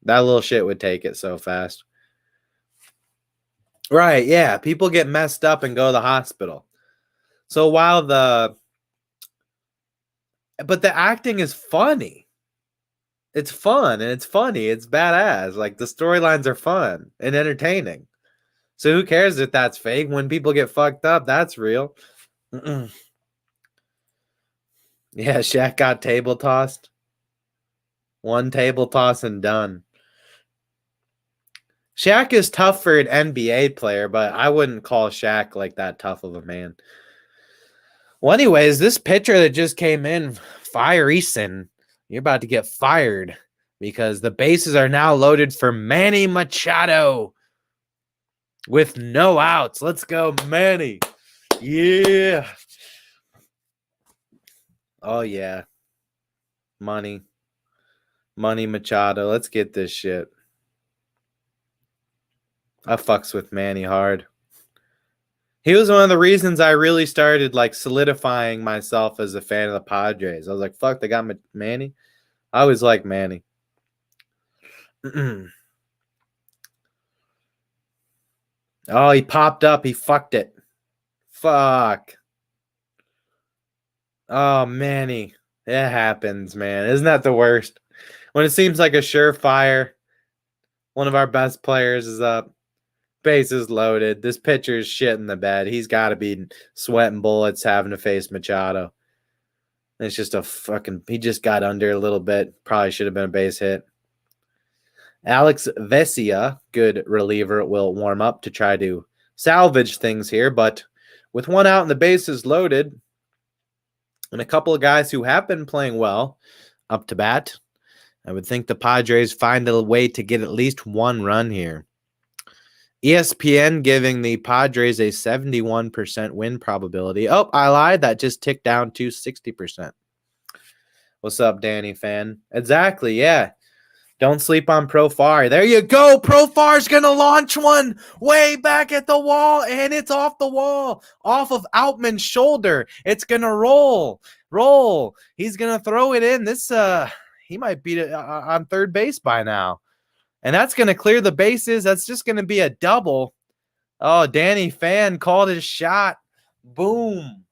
That little shit would take it so fast. Right, yeah. People get messed up and go to the hospital. So while but the acting is funny. It's fun and it's funny. It's badass. Like the storylines are fun and entertaining. So who cares if that's fake? When people get fucked up, that's real. Yeah, Shaq got table tossed. One table toss and done. Shaq is tough for an NBA player, but I wouldn't call Shaq like that tough of a man. Well, anyways, this pitcher that just came in, Fire Eason, you're about to get fired. because the bases are now loaded for Manny Machado with no outs. Let's go, Manny. Yeah. Oh, yeah. Money Machado. Let's get this shit. I fucks with Manny hard. He was one of the reasons I really started like solidifying myself as a fan of the Padres. I was like, fuck, they got Manny. I always like Manny. Oh, he popped up. He fucked it. Fuck. Oh, Manny. It happens, man. Isn't that the worst? When it seems like a surefire, one of our best players is up. Bases loaded. This pitcher's shit in the bed. He's got to be sweating bullets having to face Machado. It's just a fucking... He just got under a little bit. Probably should have been a base hit. Alex Vesia, good reliever, will warm up to try to salvage things here. But with one out and the bases loaded, and a couple of guys who have been playing well up to bat, I would think the Padres find a way to get at least one run here. ESPN giving the Padres a 71% win probability. Oh, I lied. That just ticked down to 60%. What's up, Danny fan? Exactly, yeah. Don't sleep on Profar. There you go. Profar's going to launch one way back at the wall, and it's off the wall, off of Outman's shoulder. It's going to roll. He's going to throw it in. He might beat it on third base by now. And that's going to clear the bases. That's just going to be a double. Oh, Danny fan called his shot. Boom.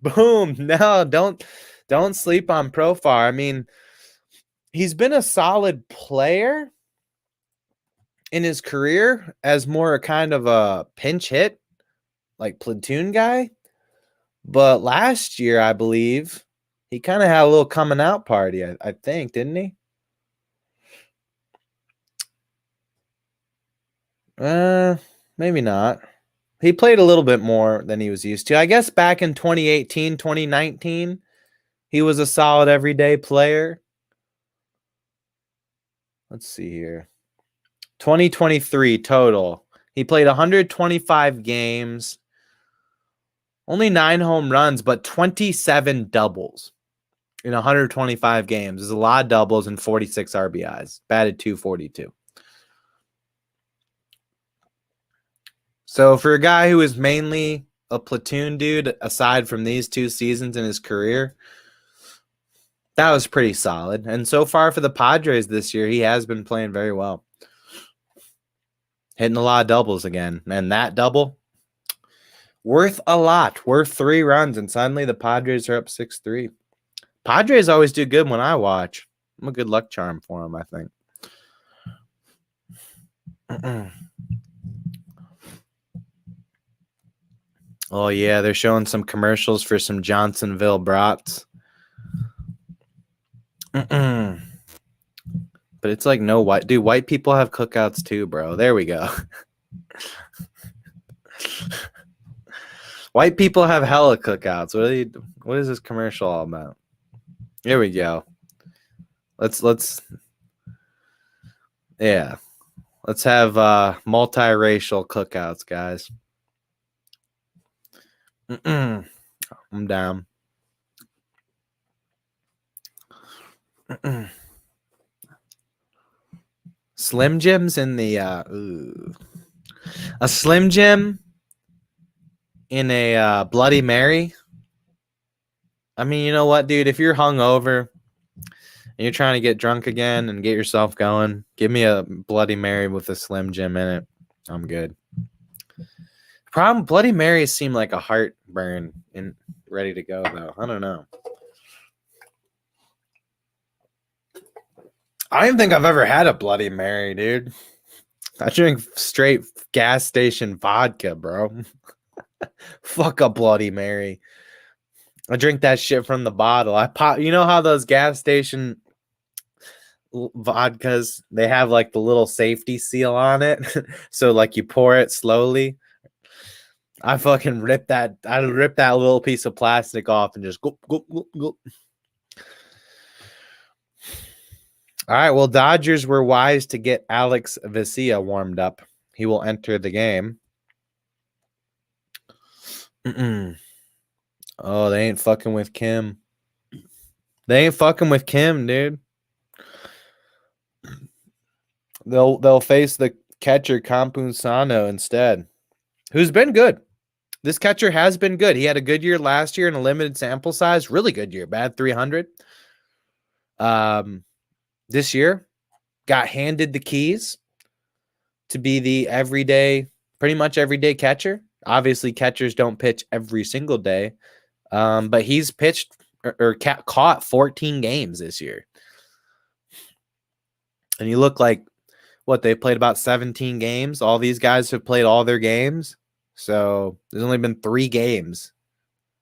No, don't sleep on Profar. I mean, he's been a solid player in his career as more a kind of a pinch hit, like platoon guy. But last year, I believe, he kind of had a little coming out party, I think, didn't he? Maybe not. He played a little bit more than he was used to. I guess back in 2018, 2019, he was a solid everyday player. Let's see here. 2023 total. He played 125 games. Only 9 home runs, but 27 doubles in 125 games. There's a lot of doubles and 46 RBIs. Batted .242. So for a guy who is mainly a platoon dude, aside from these 2 seasons in his career, that was pretty solid. And so far for the Padres this year, he has been playing very well. Hitting a lot of doubles again. And that double, worth a lot. Worth 3 runs. And suddenly the Padres are up 6-3. Padres always do good when I watch. I'm a good luck charm for them, I think. Oh, yeah, they're showing some commercials for some Johnsonville brats. But it's like no white. Dude, white people have cookouts too, bro. There we go. White people have hella cookouts. What is this commercial all about? Here we go. Let's have multiracial cookouts, guys. I'm down. Slim Jims in the a Slim Jim in a Bloody Mary. I mean, you know what, dude? If you're hungover and you're trying to get drunk again and get yourself going, give me a Bloody Mary with a Slim Jim in it. I'm good. Problem, Bloody Marys seem like a heartburn and ready to go, though. I don't know. I don't think I've ever had a Bloody Mary, dude. I drink straight gas station vodka, bro. Fuck a Bloody Mary. I drink that shit from the bottle. You know how those gas station vodkas, they have like the little safety seal on it? So like you pour it slowly. I fucking rip that little piece of plastic off and just go. All right. Well, Dodgers were wise to get Alex Vesia warmed up. He will enter the game. Oh, they ain't fucking with Kim. They ain't fucking with Kim, dude. They'll face the catcher Campusano instead, who's been good. This catcher has been good. He had a good year last year in a limited sample size. Really good year. Bad 300. This year, got handed the keys to be the pretty much everyday catcher. Obviously, catchers don't pitch every single day, but he's pitched or caught 14 games this year. And you look like, what, they played about 17 games. All these guys have played all their games. So there's only been 3 games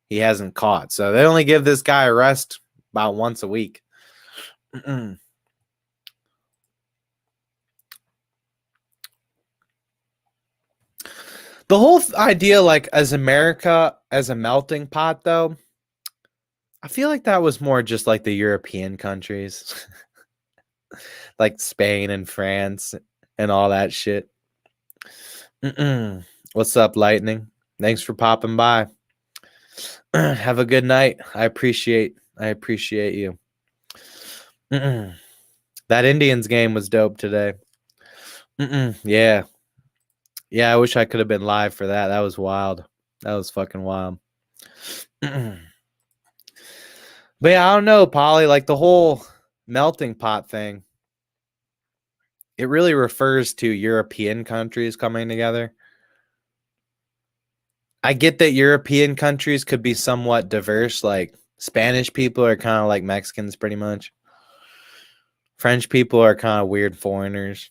he hasn't caught. So they only give this guy a rest about once a week. The whole idea, like, as America as a melting pot, though, I feel like that was more just like the European countries, like Spain and France and all that shit. What's up, Lightning? Thanks for popping by. Have a good night. I appreciate you. That Indians game was dope today. Yeah. Yeah, I wish I could have been live for that. That was wild. That was fucking wild. But yeah, I don't know, Polly, like the whole melting pot thing, it really refers to European countries coming together. I get that European countries could be somewhat diverse, like Spanish people are kind of like Mexicans pretty much. French people are kind of weird foreigners.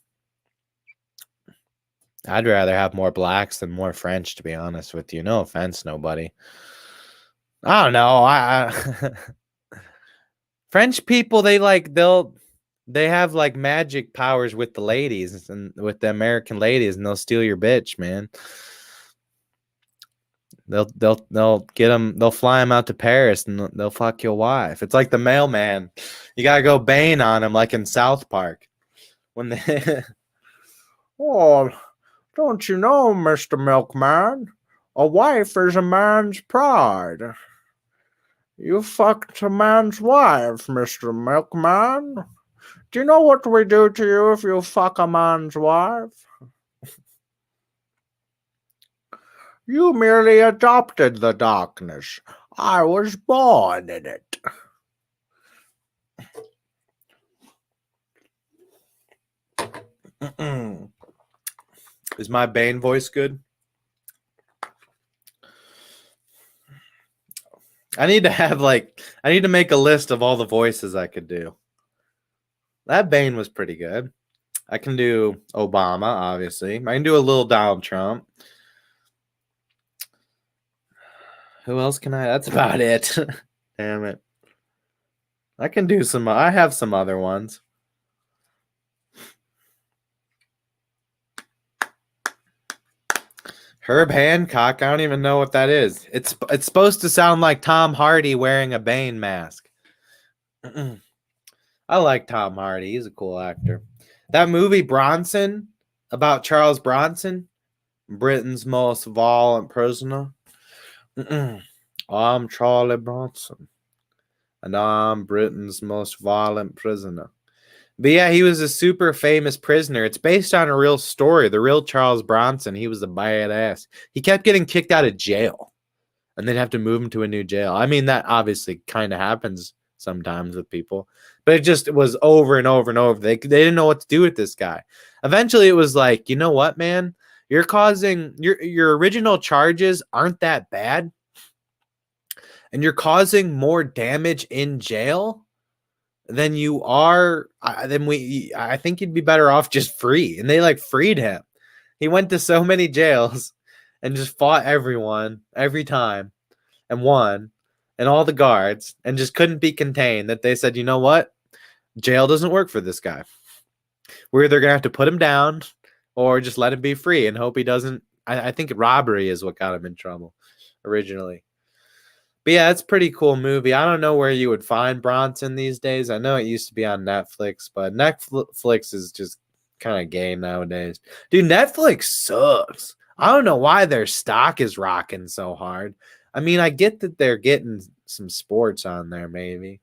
I'd rather have more blacks than more French, to be honest with you. No offense, nobody. I don't know. French people, they have like magic powers with the ladies and with the American ladies, and they'll steal your bitch, man. They'll get them. They'll fly them out to Paris and they'll fuck your wife. It's like the mailman. You gotta go Bane on him, like in South Park. When they, oh, don't you know, Mr. Milkman? A wife is a man's pride. You fucked a man's wife, Mr. Milkman. Do you know what we do to you if you fuck a man's wife? You merely adopted the darkness. I was born in it. Is my Bane voice good? I need to make a list of all the voices I could do. That Bane was pretty good. I can do Obama, obviously. I can do a little Donald Trump. Who else can I? That's about it. Damn it. I can do some. I have some other ones. Herb Hancock. I don't even know what that is. It's supposed to sound like Tom Hardy wearing a Bane mask. I like Tom Hardy. He's a cool actor. That movie Bronson, about Charles Bronson, Britain's most violent prisoner. I'm Charlie Bronson, and I'm Britain's most violent prisoner. But yeah, he was a super famous prisoner. It's based on a real story. The real Charles Bronson, he was a badass. He kept getting kicked out of jail, and they'd have to move him to a new jail. I mean, that obviously kind of happens sometimes with people, but it was over and over and over. They didn't know what to do with this guy. Eventually, it was like, you know what, man? You're causing your original charges aren't that bad, and you're causing more damage in jail than you are. I think you'd be better off just free. And they freed him. He went to so many jails and just fought everyone every time and won, and all the guards, and just couldn't be contained. That they said, you know what? Jail doesn't work for this guy. We're either gonna have to put him down or just let him be free and hope he doesn't. I think robbery is what got him in trouble originally. But yeah, it's a pretty cool movie. I don't know where you would find Bronson these days. I know it used to be on Netflix, but Netflix is just kind of gay nowadays. Dude, Netflix sucks. I don't know why their stock is rocking so hard. I mean, I get that they're getting some sports on there, maybe.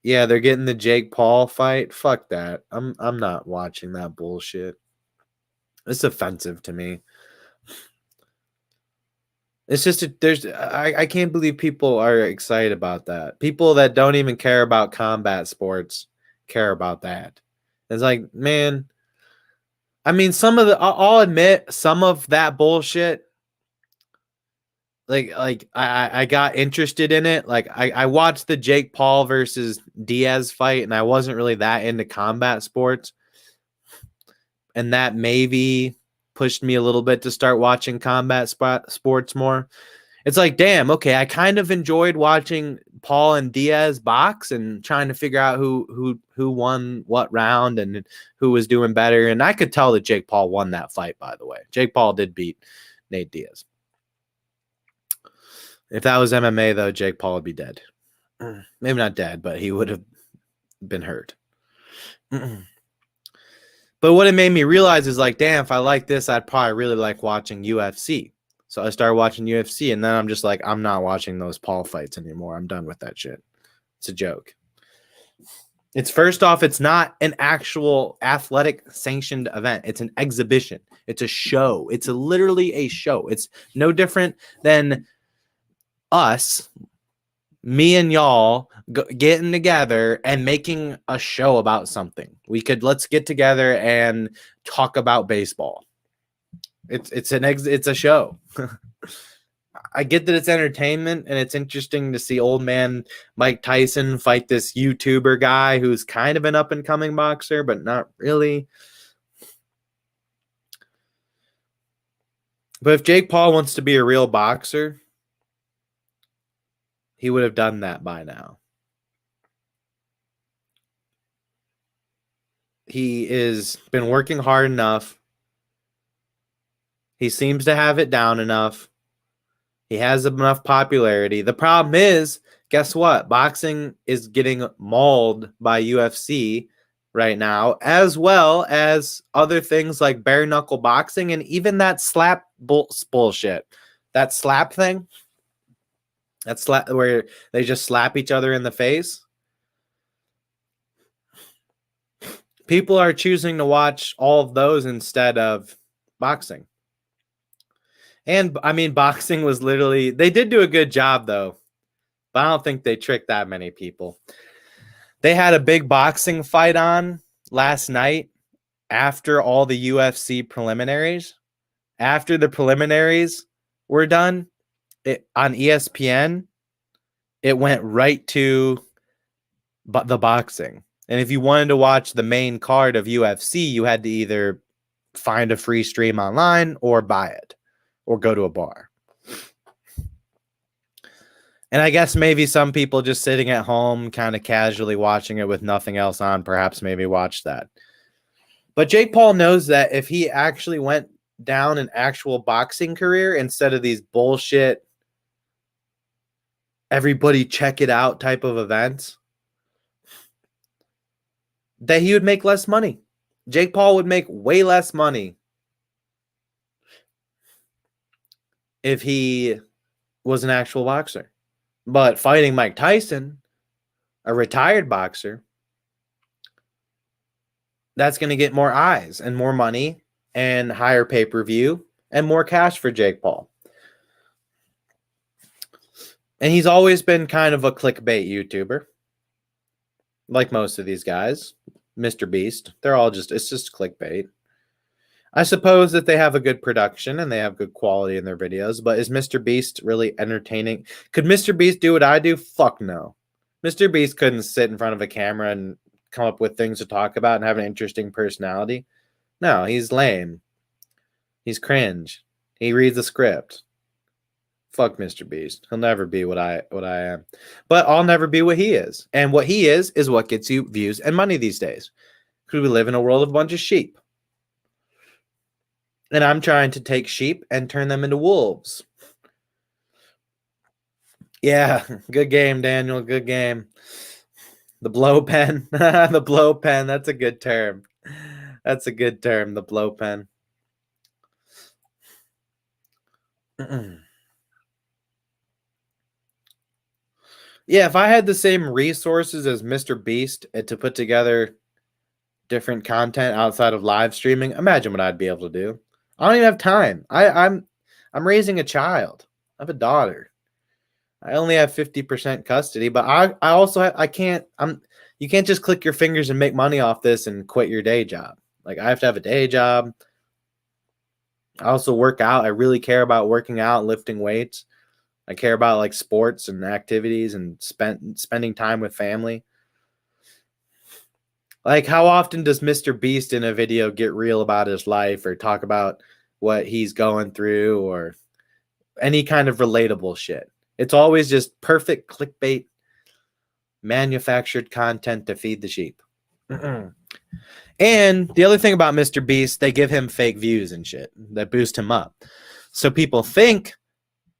Yeah, they're getting the Jake Paul fight. Fuck that. I'm not watching that bullshit. It's offensive to me. It's just I can't believe people are excited about that. People that don't even care about combat sports care about that. It's like, man, I mean, I'll admit some of that bullshit. Like I got interested in it. Like I watched the Jake Paul versus Diaz fight, and I wasn't really that into combat sports, and that maybe pushed me a little bit to start watching combat sports more. It's like, damn, okay, I kind of enjoyed watching Paul and Diaz box and trying to figure out who won what round and who was doing better. And I could tell that Jake Paul won that fight, by the way. Jake Paul did beat Nate Diaz. If that was MMA, though, Jake Paul would be dead. Maybe not dead, but he would have been hurt. But what it made me realize is like, damn, if I like this, I'd probably really like watching UFC. So I started watching UFC, and then I'm just like, I'm not watching those Paul fights anymore. I'm done with that shit. It's a joke. It's first off, it's not an actual athletic sanctioned event. It's an exhibition. It's a show. It's literally a show. It's no different than us, me and y'all, getting together and making a show about something. Let's get together and talk about baseball. It's a show. I get that it's entertainment and it's interesting to see old man Mike Tyson fight this YouTuber guy who's kind of an up and coming boxer, but not really. But if Jake Paul wants to be a real boxer, he would have done that by now. He has been working hard enough. He seems to have it down enough. He has enough popularity. The problem is, guess what? Boxing is getting mauled by UFC right now, as well as other things like bare knuckle boxing and even that slap bullshit. That slap thing. That slap where they just slap each other in the face. People are choosing to watch all of those instead of boxing. And I mean, boxing was literally, they did do a good job though, but I don't think they tricked that many people. They had a big boxing fight on last night after all the UFC preliminaries. After the preliminaries were done, on ESPN, it went right to the boxing. And if you wanted to watch the main card of UFC, you had to either find a free stream online or buy it or go to a bar. And I guess maybe some people just sitting at home, kind of casually watching it with nothing else on, perhaps maybe watch that. But Jake Paul knows that if he actually went down an actual boxing career instead of these bullshit, everybody check it out type of events, that he would make less money. Jake Paul would make way less money if he was an actual boxer. But fighting Mike Tyson, a retired boxer, that's going to get more eyes and more money and higher pay-per-view and more cash for Jake Paul. And he's always been kind of a clickbait YouTuber. Like most of these guys. Mr. Beast. It's just clickbait. I suppose that they have a good production and they have good quality in their videos, but is Mr. Beast really entertaining? Could Mr. Beast do what I do? Fuck no. Mr. Beast couldn't sit in front of a camera and come up with things to talk about and have an interesting personality. No, he's lame. He's cringe. He reads a script. Fuck Mr. Beast. He'll never be what I am. But I'll never be what he is. And what he is what gets you views and money these days. Because we live in a world of a bunch of sheep. And I'm trying to take sheep and turn them into wolves. Yeah, good game, Daniel. Good game. The blow pen. The blow pen. That's a good term. That's a good term. The blow pen. Yeah, if I had the same resources as Mr. Beast to put together different content outside of live streaming, imagine what I'd be able to do. I don't even have time. I'm raising a child. I have a daughter. I only have 50% custody, but I also I can't I'm you can't just click your fingers and make money off this and quit your day job. Like I have to have a day job. I also work out. I really care about working out, lifting weights. I care about like sports and activities and spending time with family. Like how often does Mr. Beast in a video get real about his life or talk about what he's going through or any kind of relatable shit? It's always just perfect clickbait manufactured content to feed the sheep. And the other thing about Mr. Beast, they give him fake views and shit that boost him up. So people think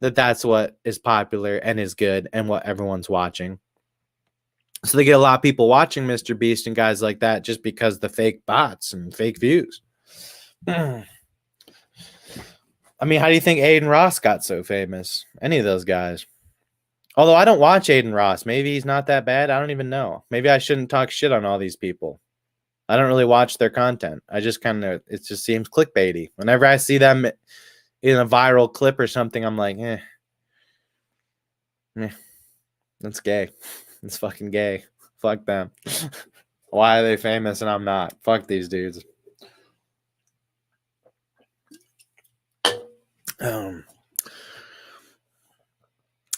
that that's what is popular and is good and what everyone's watching. So they get a lot of people watching Mr. Beast and guys like that just because the fake bots and fake views. I mean, how do you think Aiden Ross got so famous? Any of those guys? Although I don't watch Aiden Ross. Maybe he's not that bad. I don't even know. Maybe I shouldn't talk shit on all these people. I don't really watch their content. I just kind of, it just seems clickbaity. Whenever I see them in a viral clip or something, I'm like, that's gay. It's fucking gay. Fuck them. Why are they famous and I'm not? Fuck these dudes.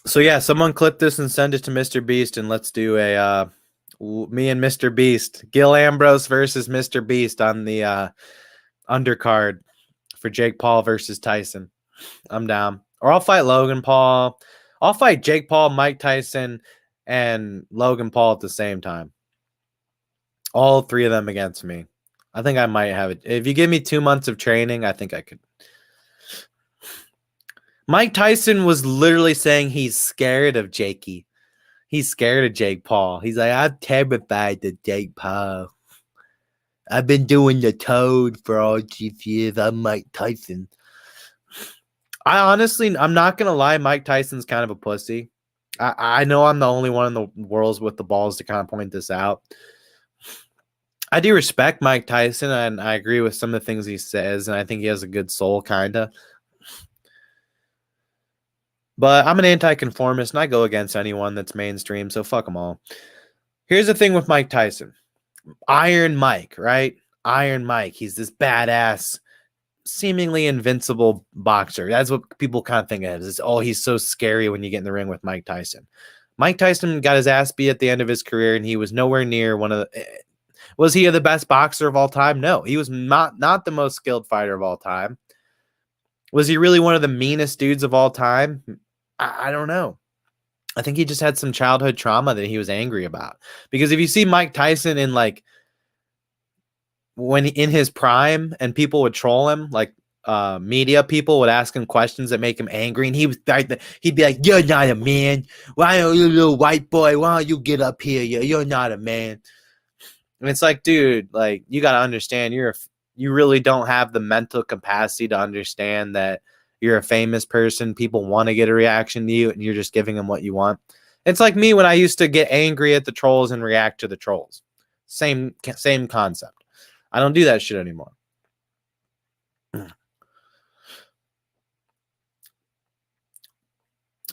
So yeah, someone clip this and send it to Mr. Beast, and let's do a me and Mr. Beast, Gil Ambrose versus Mr. Beast on the undercard for Jake Paul versus Tyson. I'm down. Or I'll fight Logan Paul. I'll fight Jake Paul, Mike Tyson, and Logan Paul at the same time. All three of them against me. I think I might have it. If you give me 2 months of training, I think I could. Mike Tyson was literally saying he's scared of Jakey. He's scared of Jake Paul. He's like, I'm terrified of Jake Paul. I've been doing the toad for all these years. I'm Mike Tyson. I'm not going to lie. Mike Tyson's kind of a pussy. I know I'm the only one in the world with the balls to kind of point this out. I do respect Mike Tyson, and I agree with some of the things he says, and I think he has a good soul, kind of. But I'm an anti-conformist, and I go against anyone that's mainstream, so fuck them all. Here's the thing with Mike Tyson. Iron Mike, right? Iron Mike. He's this badass, seemingly invincible boxer. That's what people kind of think of. Is, oh, he's so scary when you get in the ring with Mike Tyson. Mike Tyson got his ass beat at the end of his career, and he was nowhere near one of the... Was he the best boxer of all time? No, he was not the most skilled fighter of all time. Was he really one of the meanest dudes of all time? I don't know. I think he just had some childhood trauma that he was angry about. Because if you see Mike Tyson in like when in his prime and people would troll him, like media people would ask him questions that make him angry, and he'd be like, "You're not a man. Why don't you, little white boy? Why don't you get up here? You're not a man." And it's like, dude, like you got to understand, you really don't have the mental capacity to understand that you're a famous person. People want to get a reaction to you, and you're just giving them what you want. It's like me when I used to get angry at the trolls and react to the trolls. Same concept. I don't do that shit anymore.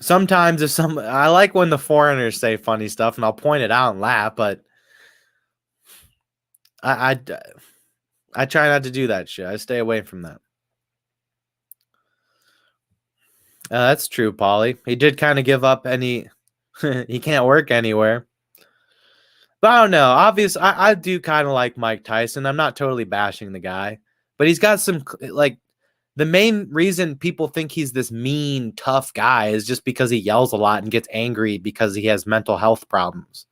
Sometimes I like when the foreigners say funny stuff, and I'll point it out and laugh, but I try not to do that shit. I stay away from that. That's true, Polly. He did kind of give up any. He can't work anywhere. But I don't know. Obviously, I do kind of like Mike Tyson. I'm not totally bashing the guy, but he's got some like the main reason people think he's this mean, tough guy is just because he yells a lot and gets angry because he has mental health problems.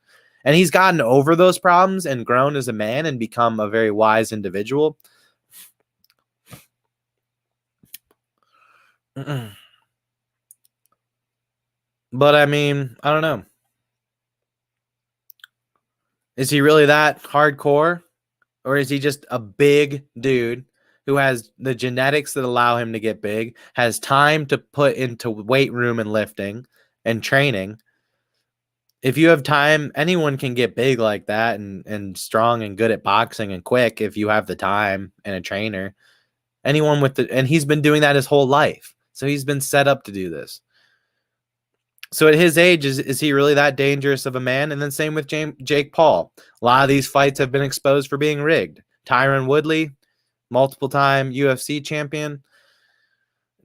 And he's gotten over those problems and grown as a man and become a very wise individual. But But I mean, I don't know. Is he really that hardcore? Or is he just a big dude who has the genetics that allow him to get big, has time to put into weight room and lifting and training? If you have time, anyone can get big like that and strong and good at boxing and quick if you have the time and a trainer. Anyone with the, and he's been doing that his whole life. So he's been set up to do this. So at his age, is he really that dangerous of a man? And then same with Jake Paul. A lot of these fights have been exposed for being rigged. Tyron Woodley, multiple time UFC champion,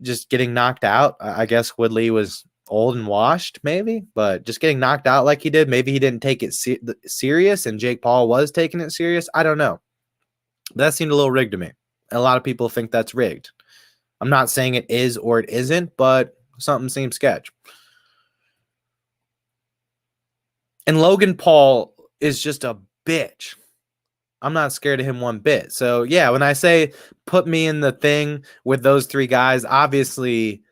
just getting knocked out. I guess Woodley was old and washed, maybe, but just getting knocked out like he did. Maybe he didn't take it serious and Jake Paul was taking it serious. I don't know. But that seemed a little rigged to me. A lot of people think that's rigged. I'm not saying it is or it isn't, but something seems sketch. And Logan Paul is just a bitch. I'm not scared of him one bit. So, yeah, when I say put me in the thing with those three guys, obviously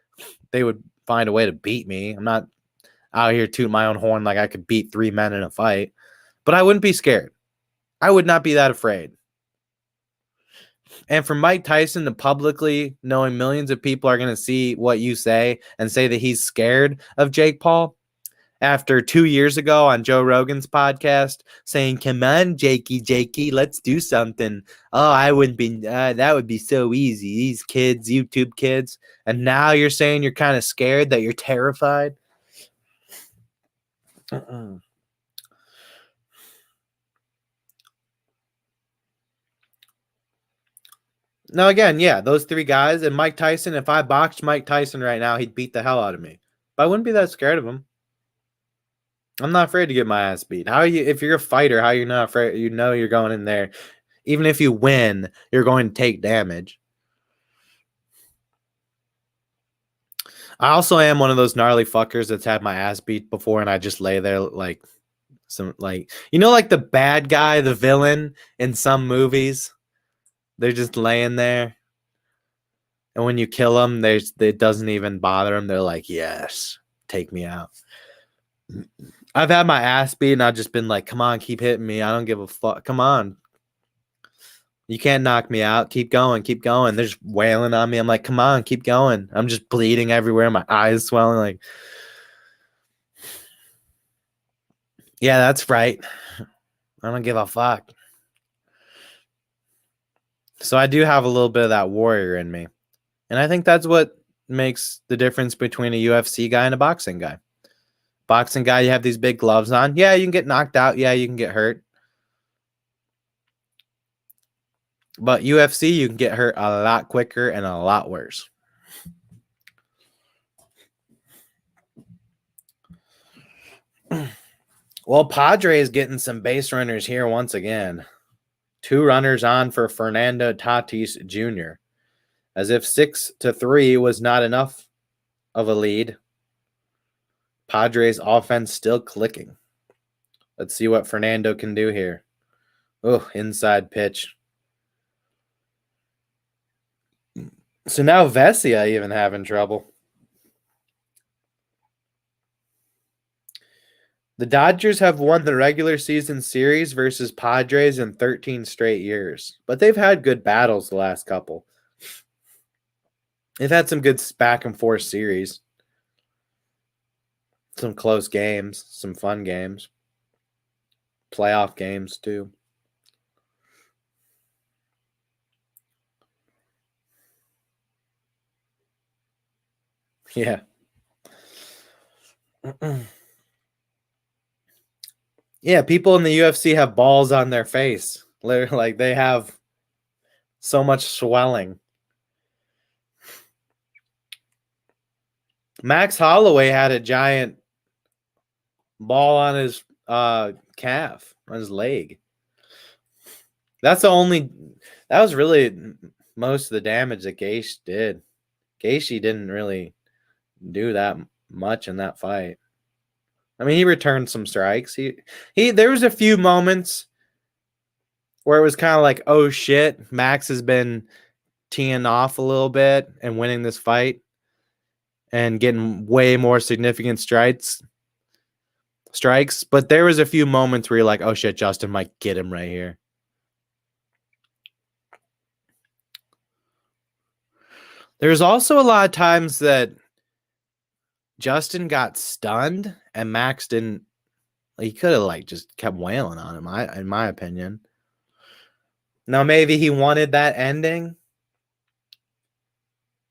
they would find a way to beat me. I'm not out here tooting my own horn like I could beat three men in a fight, but I wouldn't be scared. I would not be that afraid. And for Mike Tyson to publicly, knowing millions of people are going to see what you say and say that he's scared of Jake Paul, after 2 years ago on Joe Rogan's podcast saying, come on, Jakey, let's do something. Oh, I wouldn't be, that would be so easy. These kids, YouTube kids. And now you're saying you're kind of scared, that you're terrified. Now, again, yeah, those three guys and Mike Tyson, if I boxed Mike Tyson right now, he'd beat the hell out of me. But I wouldn't be that scared of him. I'm not afraid to get my ass beat. How are you, if you're a fighter, how are you not afraid? You know you're going in there. Even if you win, you're going to take damage. I also am one of those gnarly fuckers that's had my ass beat before, and I just lay there like some, like, you know, like the bad guy, the villain in some movies. They're just laying there, and when you kill them, it doesn't even bother them. They're like, yes, take me out. I've had my ass beat, and I've just been like, come on, keep hitting me. I don't give a fuck. Come on. You can't knock me out. Keep going. Keep going. They're just wailing on me. I'm like, come on, keep going. I'm just bleeding everywhere. My eyes swelling. Like, yeah, that's right. I don't give a fuck. So I do have a little bit of that warrior in me. And I think that's what makes the difference between a UFC guy and a boxing guy. Boxing guy, you have these big gloves on. Yeah, you can get knocked out. Yeah, you can get hurt. But UFC, you can get hurt a lot quicker and a lot worse. Well, Padres getting some base runners here once again. 2 runners on for Fernando Tatis Jr. As if 6-3 was not enough of a lead. Padres offense still clicking. Let's see what Fernando can do here. Oh, inside pitch. So now Vesia even having trouble. The Dodgers have won the regular season series versus Padres in 13 straight years, but they've had good battles the last couple. They've had some good back and forth series, some close games, some fun games, playoff games too. Yeah. Yeah, people in the UFC have balls on their face. Like they have so much swelling. Max Holloway had a giant ball on his calf, on his leg. That was really most of the damage that Gaethje did. Gaethje didn't really do that much in that fight. I mean, he returned some strikes. There was a few moments where it was kind of like, oh shit, Max has been teeing off a little bit and winning this fight. and getting way more significant strikes. But there was a few moments where you're like, oh shit, Justin might get him right here. There's also a lot of times that Justin got stunned and Max didn't. He could have like just kept wailing on him, in my opinion. Now maybe he wanted that ending,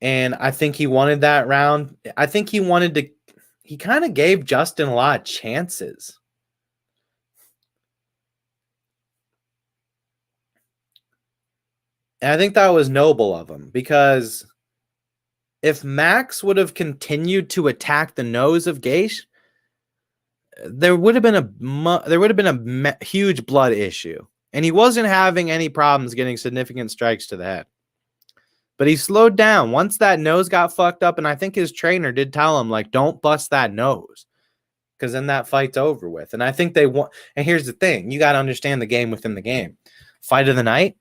and I think he wanted that round. I think he wanted to. He kind of gave Justin a lot of chances. And I think that was noble of him, because if Max would have continued to attack the nose of Gage, there would have been a huge blood issue, and he wasn't having any problems getting significant strikes to the head. But he slowed down once that nose got fucked up, and I think his trainer did tell him, like, don't bust that nose, because then that fight's over with. And I think they want. And here's the thing: you got to understand the game within the game. Fight of the night.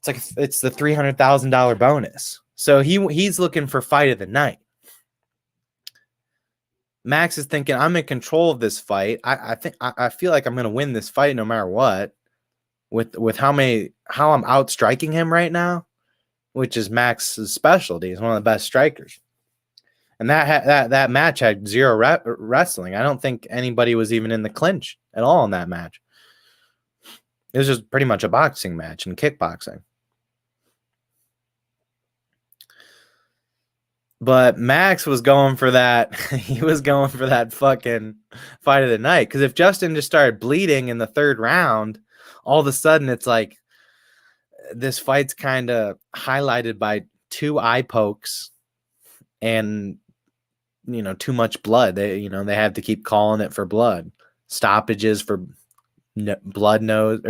It's the $300,000 bonus. So he's looking for fight of the night. Max is thinking, I'm in control of this fight. I feel like I'm going to win this fight no matter what. With how I'm outstriking him right now, which is Max's specialty. He's one of the best strikers. And that match had zero wrestling. I don't think anybody was even in the clinch at all in that match. It was just pretty much a boxing match and kickboxing. But Max was going for that. He was going for that fucking fight of the night. Because if Justin just started bleeding in the third round, all of a sudden it's like this fight's kind of highlighted by 2 eye pokes and, too much blood. They have to keep calling it for blood. Stoppages for nosebleeds.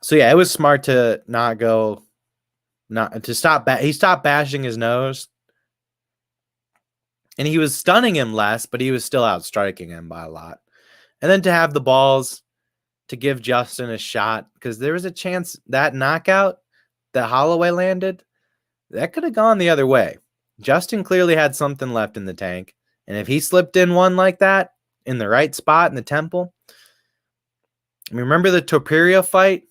So yeah, it was smart to he stopped bashing his nose, and he was stunning him less, but he was still outstriking him by a lot. And then to have the balls to give Justin a shot, because there was a chance that knockout that Holloway landed, that could have gone the other way. Justin clearly had something left in the tank, and if he slipped in one like that in the right spot in the temple. I mean, remember the Topuria fight?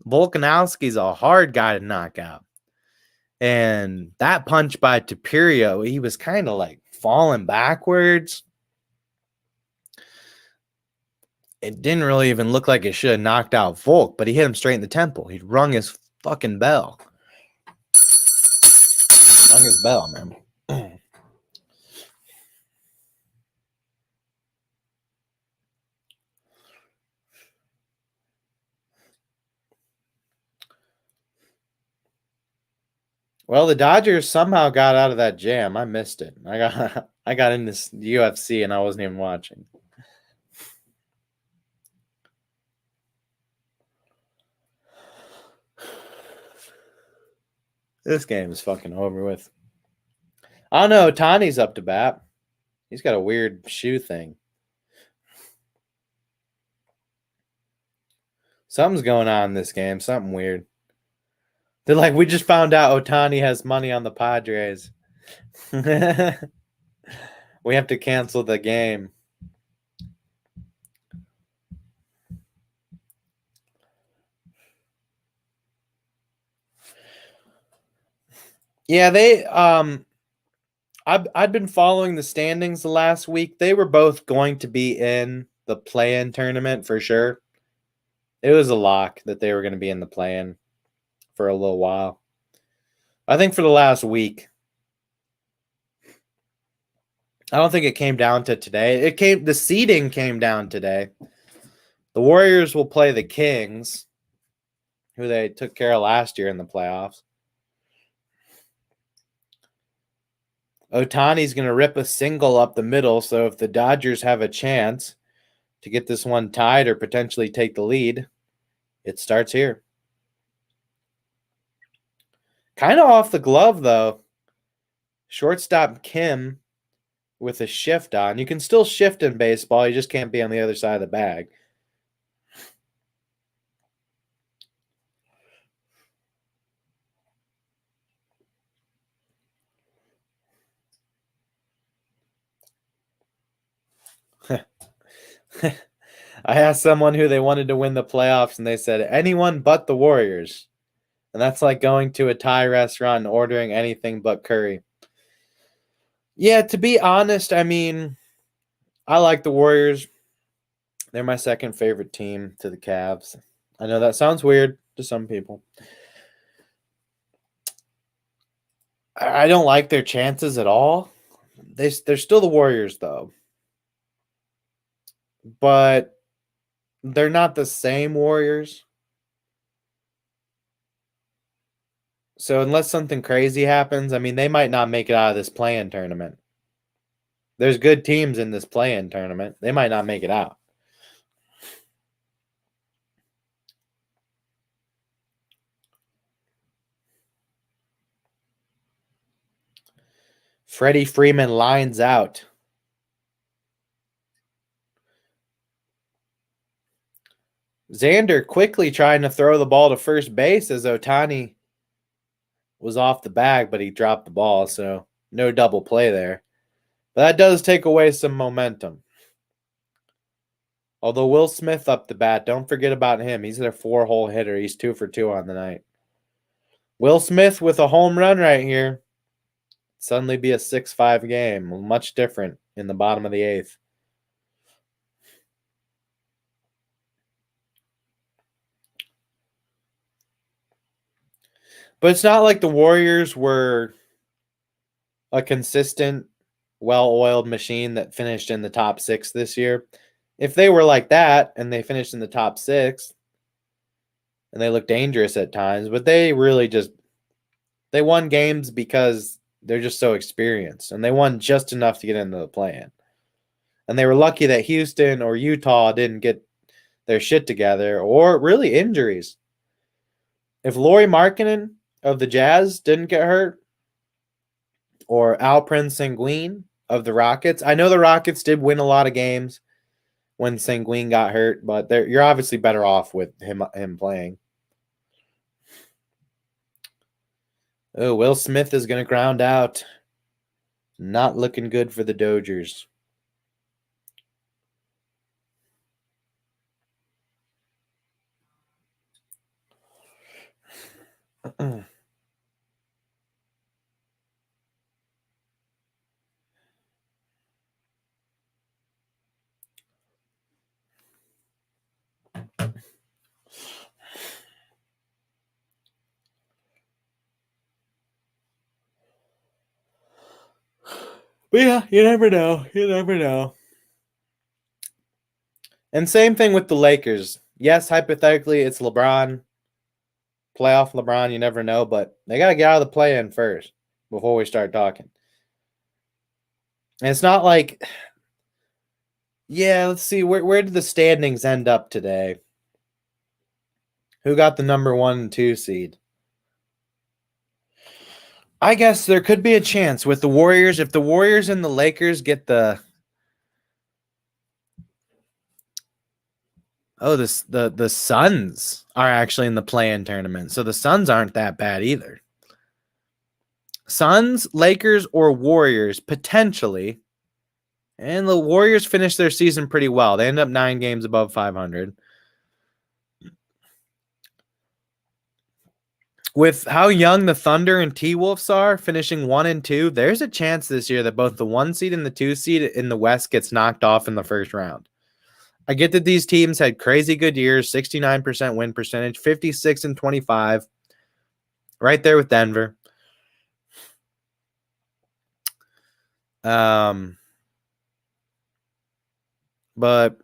Volkanovski's a hard guy to knock out. And that punch by Topuria, he was kind of like falling backwards. It didn't really even look like it should have knocked out Volk, but he hit him straight in the temple. He rung his fucking bell. Rung his bell, man. Well, the Dodgers somehow got out of that jam. I missed it. I got in this UFC and I wasn't even watching. This game is fucking over with. I don't know. Tani's up to bat. He's got a weird shoe thing. Something's going on in this game. Something weird. They're like, we just found out Ohtani has money on the Padres. We have to cancel the game. Yeah, I'd been following the standings the last week. They were both going to be in the play-in tournament for sure. It was a lock that they were going to be in the play-in for a little while. I think for the last week. I don't think it came down to today. The seeding came down today. The Warriors will play the Kings, who they took care of last year in the playoffs. Ohtani's going to rip a single up the middle, so if the Dodgers have a chance to get this one tied or potentially take the lead, it starts here. Kind of off the glove, though. Shortstop Kim with a shift on. You can still shift in baseball. You just can't be on the other side of the bag. I asked someone who they wanted to win the playoffs, and they said anyone but the Warriors. And that's like going to a Thai restaurant and ordering anything but curry. Yeah, to be honest, I mean, I like the Warriors. They're my second favorite team to the Cavs. I know that sounds weird to some people. I don't like their chances at all. They're still the Warriors, though. But they're not the same Warriors. So unless something crazy happens, I mean, they might not make it out of this play-in tournament. There's good teams in this play-in tournament. They might not make it out. Freddie Freeman lines out. Xander quickly trying to throw the ball to first base as Ohtani was off the bag, but he dropped the ball, so no double play there. But that does take away some momentum. Although Will Smith up the bat, don't forget about him. He's their 4-hole hitter. He's 2 for 2 on the night. Will Smith with a home run right here. Suddenly be a 6-5 game. Much different in the bottom of the 8th. But it's not like the Warriors were a consistent, well-oiled machine that finished in the top 6 this year. If they were like that and they finished in the top 6 and they look dangerous at times, but they really just they won games because they're just so experienced and they won just enough to get into the play-in. And they were lucky that Houston or Utah didn't get their shit together or really injuries. If Lauri Markkanen of the Jazz didn't get hurt or Alperen Sengun of the Rockets, I know the Rockets did win a lot of games when Sengun got hurt, but you're obviously better off with him playing. Oh, Will Smith is going to ground out. Not looking good for the Dodgers. But yeah, you never know. You never know. And same thing with the Lakers. Yes, hypothetically, it's LeBron. Playoff LeBron, you never know, but they got to get out of the play-in first before we start talking. And it's not like, yeah, let's see, where did the standings end up today? Who got the number 1 and 2 seed? I guess there could be a chance with the Warriors. If the Warriors and the Lakers get the the Suns are actually in the play-in tournament. So the Suns aren't that bad either. Suns, Lakers, or Warriors potentially. And the Warriors finished their season pretty well. They end up 9 games above 500. With how young the Thunder and T-Wolves are, finishing 1 and 2, there's a chance this year that both the 1 seed and the 2 seed in the West gets knocked off in the first round. I get that these teams had crazy good years, 69% win percentage, 56 and 25, right there with Denver. But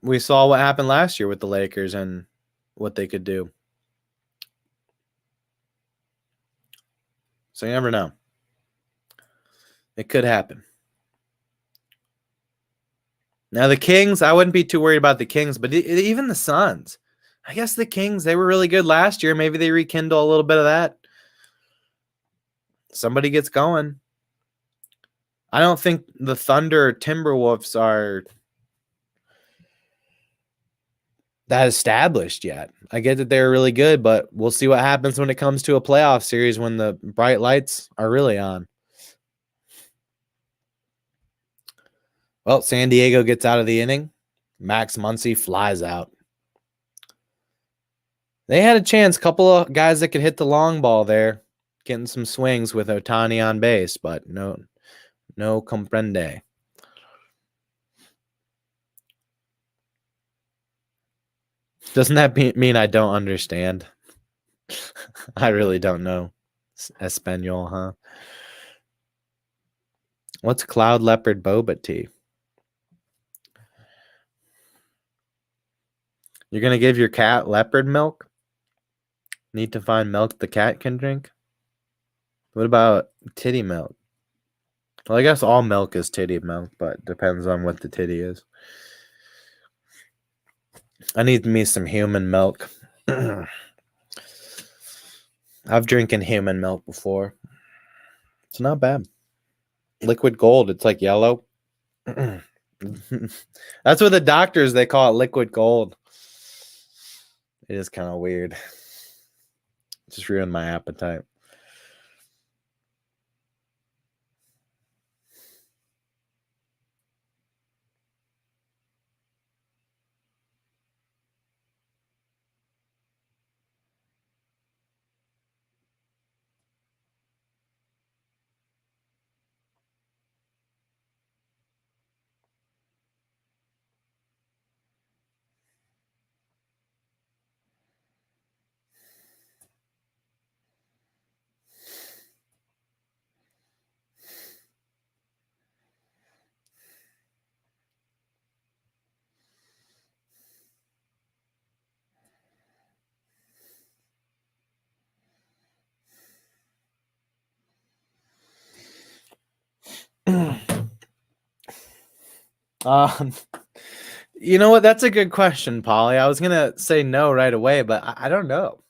we saw what happened last year with the Lakers and what they could do. So you never know. It could happen. Now the Kings, I wouldn't be too worried about the Kings, but even the Suns. I guess the Kings, they were really good last year. Maybe they rekindle a little bit of that. Somebody gets going. I don't think the Thunder or Timberwolves are that established yet. I get that they're really good, but we'll see what happens when it comes to a playoff series when the bright lights are really on. Well, San Diego gets out of the inning. Max Muncy flies out. They had a chance, couple of guys that could hit the long ball there, getting some swings with Ohtani on base, but no comprende. Doesn't that mean I don't understand? I really don't know Espanol, huh? What's cloud leopard boba tea? You're going to give your cat leopard milk? Need to find milk the cat can drink? What about titty milk? Well, I guess all milk is titty milk, but depends on what the titty is. I need me some human milk. I've drinking human milk before. It's not bad. Liquid gold. It's like yellow. That's what the doctors, they call it liquid gold. It is kind of weird. Just ruined my appetite. You know what? That's a good question, Polly. I was gonna say no right away, but I don't know.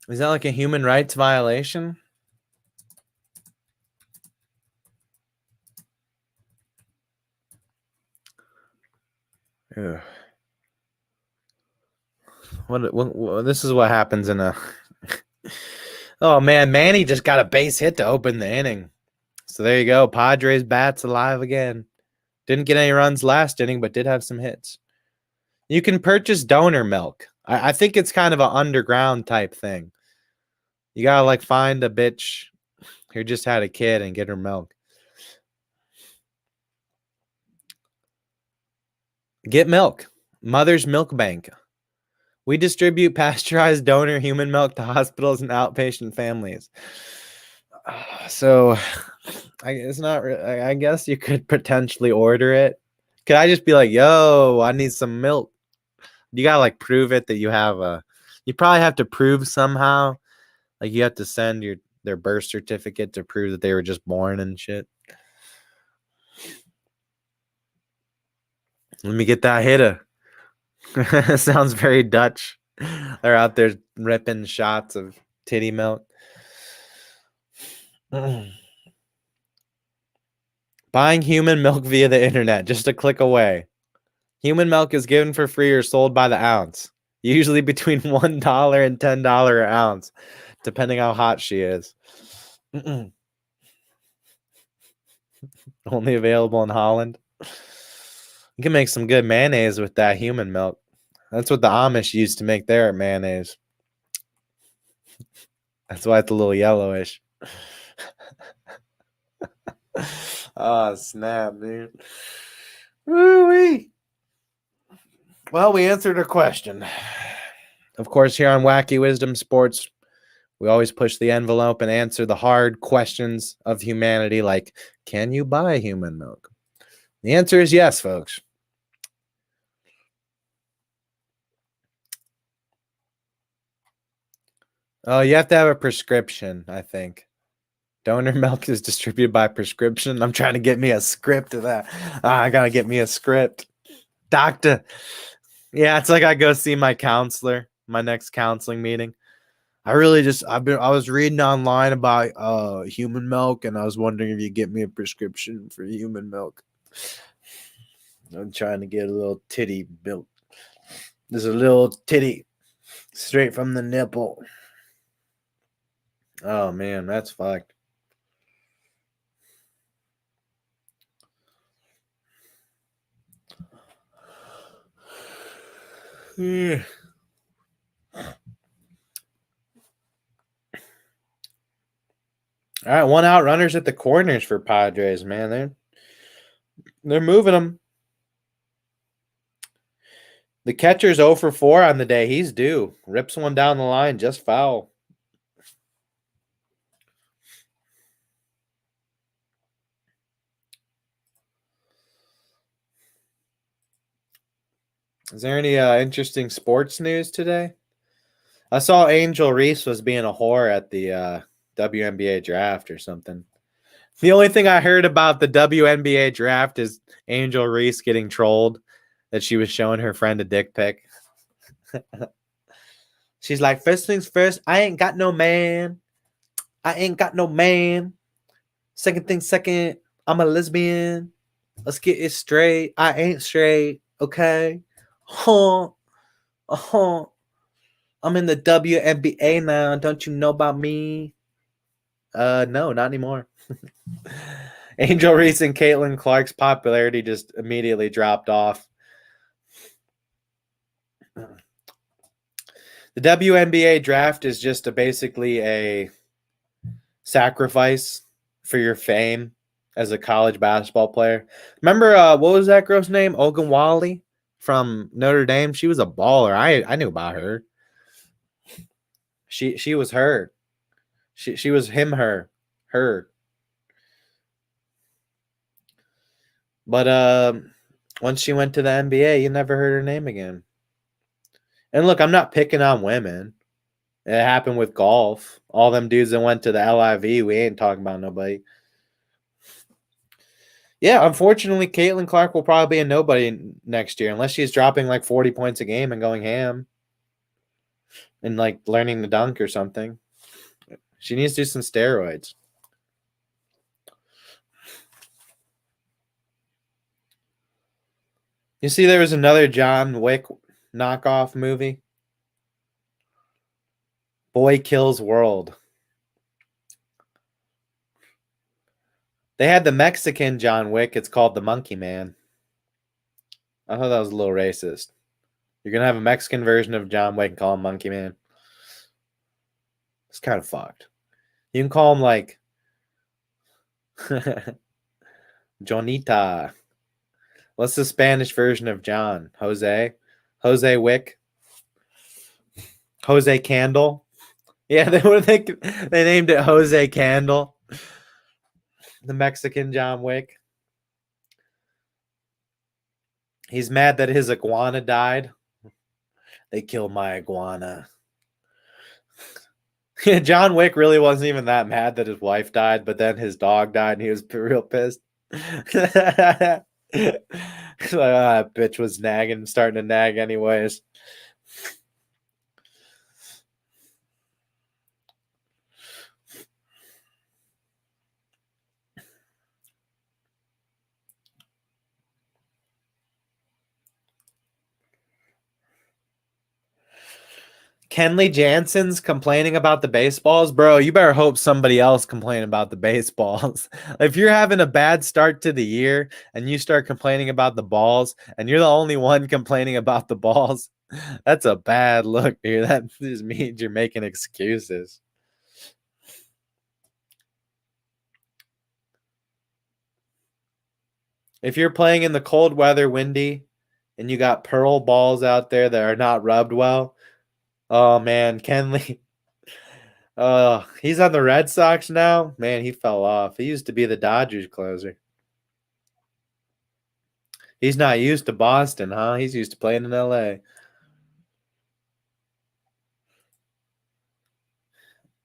Is that like a human rights violation? Ugh. What this is what happens in a oh man, Manny just got a base hit to open the inning. So there you go. Padres bats alive again. Didn't get any runs last inning, but did have some hits. You can purchase donor milk. I think it's kind of an underground type thing. You gotta like find a bitch who just had a kid and get her milk. Get milk. Mother's Milk Bank. We distribute pasteurized donor human milk to hospitals and outpatient families. So it's not. I guess you could potentially order it. Could I just be like, "Yo, I need some milk"? You gotta like prove it that you have a. You probably have to prove somehow. Like you have to send their birth certificate to prove that they were just born and shit. Let me get that hitter. Sounds very Dutch. They're out there ripping shots of titty milk. Buying human milk via the internet, just a click away. Human milk is given for free or sold by the ounce, usually between $1 and $10 an ounce, depending how hot she is. Only available in Holland. You can make some good mayonnaise with that human milk. That's what the Amish used to make their mayonnaise. That's why it's a little yellowish. Oh, snap, dude. Woo-wee. Well, we answered a question. Of course, here on Wacky Wisdom Sports, we always push the envelope and answer the hard questions of humanity, like, can you buy human milk? The answer is yes, folks. Oh, you have to have a prescription, I think. Donor milk is distributed by prescription. I'm trying to get me a script of that. I got to get me a script. Doctor. Yeah, it's like I go see my counselor, my next counseling meeting. I was reading online about human milk, and I was wondering if you get me a prescription for human milk. I'm trying to get a little titty milk. There's a little titty straight from the nipple. Oh man, that's fucked. Yeah. All right, one out runners at the corners for Padres, man. They're moving them. The catcher's 0 for 4 on the day. He's due. Rips one down the line, just foul. Is there any interesting sports news today? I saw Angel Reese was being a whore at the WNBA draft or something. The only thing I heard about the WNBA draft is Angel Reese getting trolled that she was showing her friend a dick pic. She's like, first things first, I ain't got no man. I ain't got no man. Second thing second, I'm a lesbian. Let's get it straight. I ain't straight. Okay. Huh. Uh-huh. I'm in the WNBA now. Don't you know about me? No, not anymore. Angel Reese and Caitlin Clark's popularity just immediately dropped off. The WNBA draft is just basically a sacrifice for your fame as a college basketball player. Remember, what was that girl's name? Ogunwale from Notre Dame. She was a baller. I knew about her. She was her. She was him, her. But once she went to the NBA, you never heard her name again. And look, I'm not picking on women. It happened with golf. All them dudes that went to the LIV, we ain't talking about nobody. Yeah, unfortunately, Caitlin Clark will probably be a nobody next year unless she's dropping like 40 points a game and going ham and like learning to dunk or something. She needs to do some steroids. You see, there was another John Wick knockoff movie. Boy Kills World. They had the Mexican John Wick. It's called the Monkey Man. I thought that was a little racist. You're going to have a Mexican version of John Wick and call him Monkey Man. It's kind of fucked. You can call him like Jonita. What's the Spanish version of John? Jose? Jose Wick? Jose Candle? Yeah, they named it Jose Candle. The Mexican John Wick. He's mad that his iguana died. They killed my iguana. John Wick really wasn't even that mad that his wife died, but then his dog died and he was real pissed. Like, that bitch was nagging, starting to nag anyways. Kenley Jansen's complaining about the baseballs. Bro, you better hope somebody else complain about the baseballs. If you're having a bad start to the year and you start complaining about the balls and you're the only one complaining about the balls, that's a bad look, dude. That just means you're making excuses. If you're playing in the cold weather, windy, and you got pearl balls out there that are not rubbed well, oh man, Kenley. He's on the Red Sox now. Man, he fell off. He used to be the Dodgers closer. He's not used to Boston, huh? He's used to playing in LA.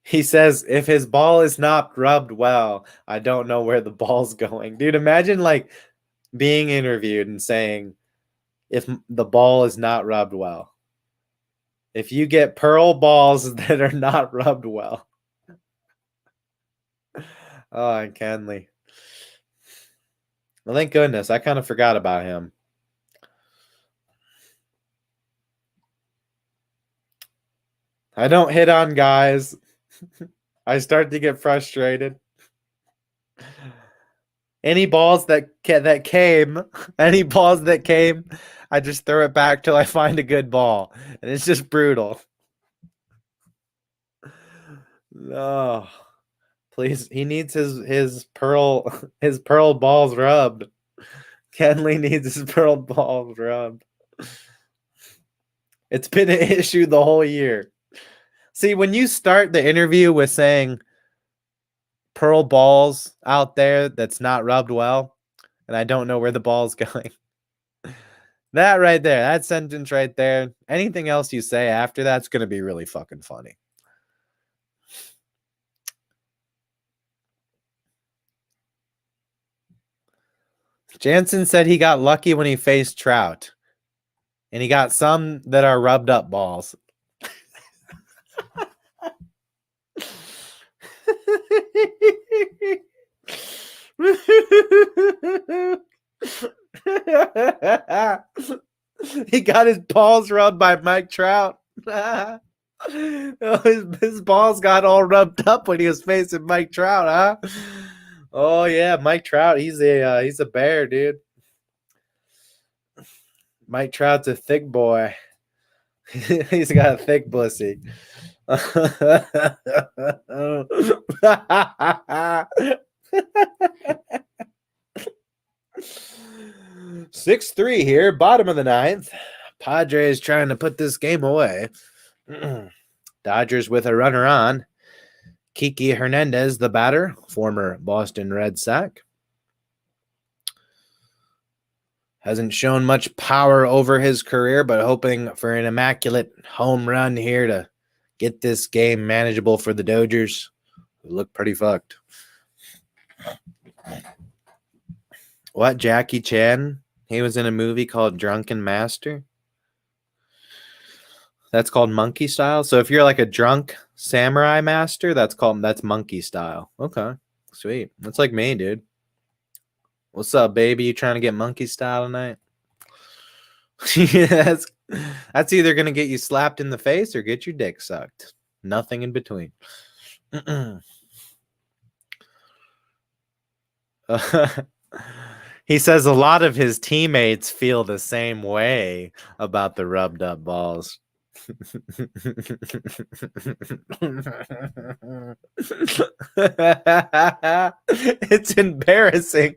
He says if his ball is not rubbed well, I don't know where the ball's going. Dude, imagine like being interviewed and saying if the ball is not rubbed well. If you get pearl balls that are not rubbed well. Oh, and Kenley. Well, thank goodness. I kind of forgot about him. I don't hit on guys. I start to get frustrated. Any balls that came, any balls that came, I just throw it back till I find a good ball, and it's just brutal. No, please, he needs his pearl balls rubbed. Kenley needs his pearl balls rubbed. It's been an issue the whole year. See, when you start the interview with saying pearl balls out there that's not rubbed well, and I don't know where the ball's going. That right there, that sentence right there, anything else you say after that's going to be really fucking funny. Jansen said he got lucky when he faced Trout, and he got some that are rubbed up balls. He got his balls rubbed by Mike Trout. His balls got all rubbed up when he was facing Mike Trout, huh? Oh yeah, Mike Trout. He's a bear, dude. Mike Trout's a thick boy. He's got a thick pussy. 6-3 here, bottom of the ninth. Padres trying to put this game away. Dodgers with a runner on. Kiki Hernandez, the batter, former Boston Red Sox. Hasn't shown much power over his career, but hoping for an immaculate home run here to get this game manageable for the Dodgers, who look pretty fucked. What, Jackie Chan? He was in a movie called Drunken Master. That's called Monkey Style. So if you're like a drunk samurai master, that's Monkey Style. Okay, sweet. That's like me, dude. What's up, baby? You trying to get Monkey Style tonight? Yeah, that's either gonna get you slapped in the face or get your dick sucked. Nothing in between. He says a lot of his teammates feel the same way about the rubbed up balls. It's embarrassing.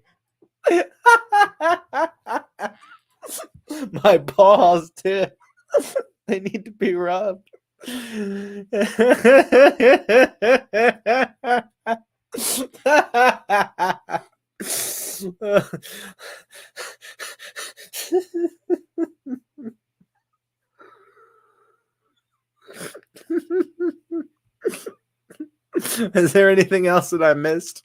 My balls, too. They need to be rubbed. Is there anything else that I missed?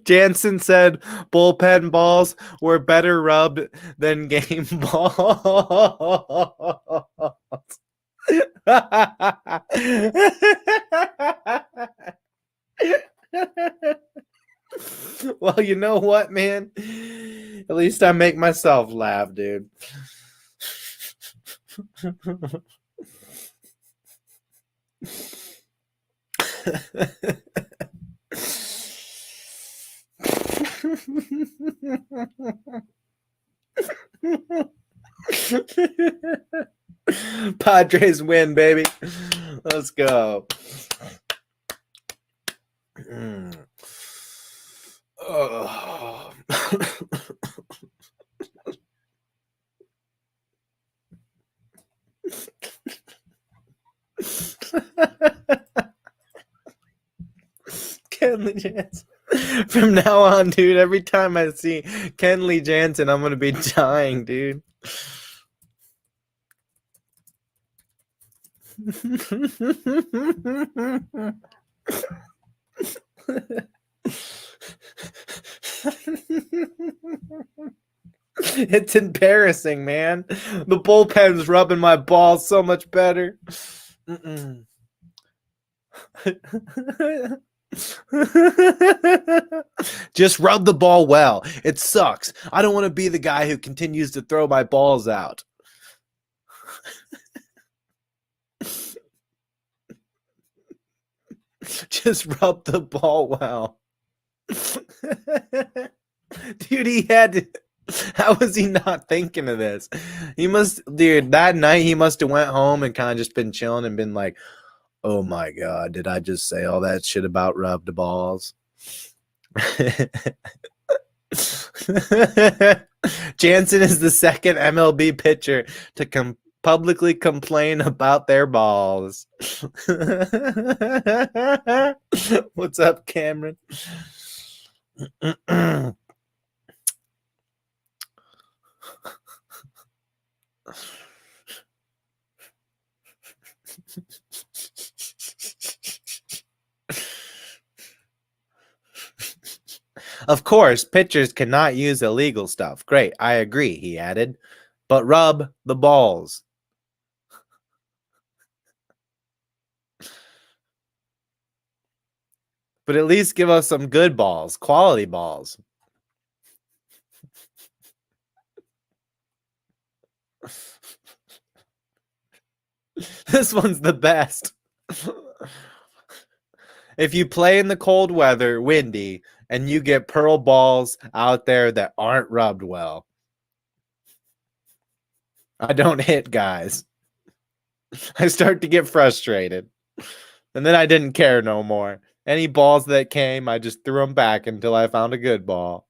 Jansen said bullpen balls were better rubbed than game balls. Well, you know what, man? At least I make myself laugh, dude. Padres win, baby. Let's go. Oh. Kenley Jansen. From now on, dude, every time I see Kenley Jansen, I'm going to be dying, dude. It's embarrassing, man. The bullpen's rubbing my balls so much better. Just rub the ball well. It sucks. I don't want to be the guy who continues to throw my balls out. Just rub the ball well. Dude, he had to. How was he not thinking of this? He must, dude, that night he must have went home and kind of just been chilling and been like, oh my God, did I just say all that shit about rubbed balls? Jansen is the second MLB pitcher to publicly complain about their balls. What's up, Cameron? Of course, pitchers cannot use illegal stuff. Great, I agree, he added. But rub the balls. But at least give us some good balls, quality balls. This one's the best. If you play in the cold weather, windy, and you get pearl balls out there that aren't rubbed well, I don't hit guys. I start to get frustrated. And then I didn't care no more. Any balls that came, I just threw them back until I found a good ball.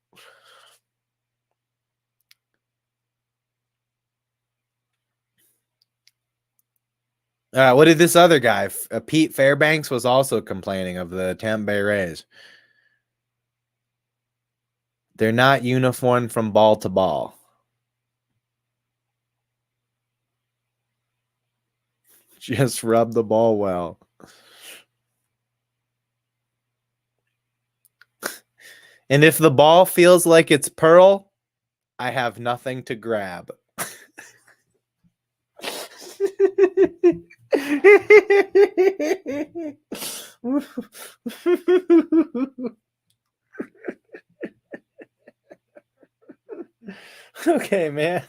What did this other guy, Pete Fairbanks, was also complaining of the Tampa Bay Rays. They're not uniform from ball to ball. Just rub the ball well. And if the ball feels like it's pearl, I have nothing to grab. Okay, man.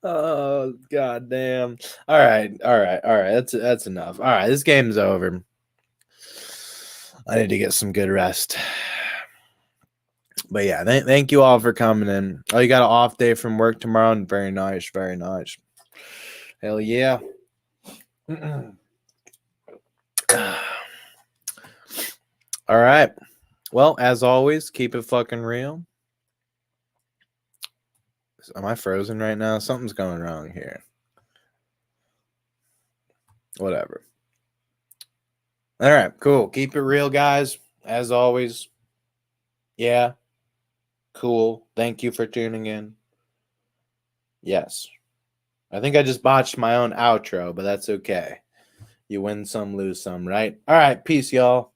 Oh, goddamn. All right. That's enough. All right, this game's over. I need to get some good rest. But yeah, thank you all for coming in. Oh, you got an off day from work tomorrow? Very nice, very nice. Hell yeah. All right. Well, as always, keep it fucking real. Am I frozen right now? Something's going wrong here. Whatever. All right, cool. Keep it real, guys. As always. Yeah. Cool. Thank you for tuning in. Yes. I think I just botched my own outro, but that's okay. You win some, lose some, right? All right. Peace, y'all.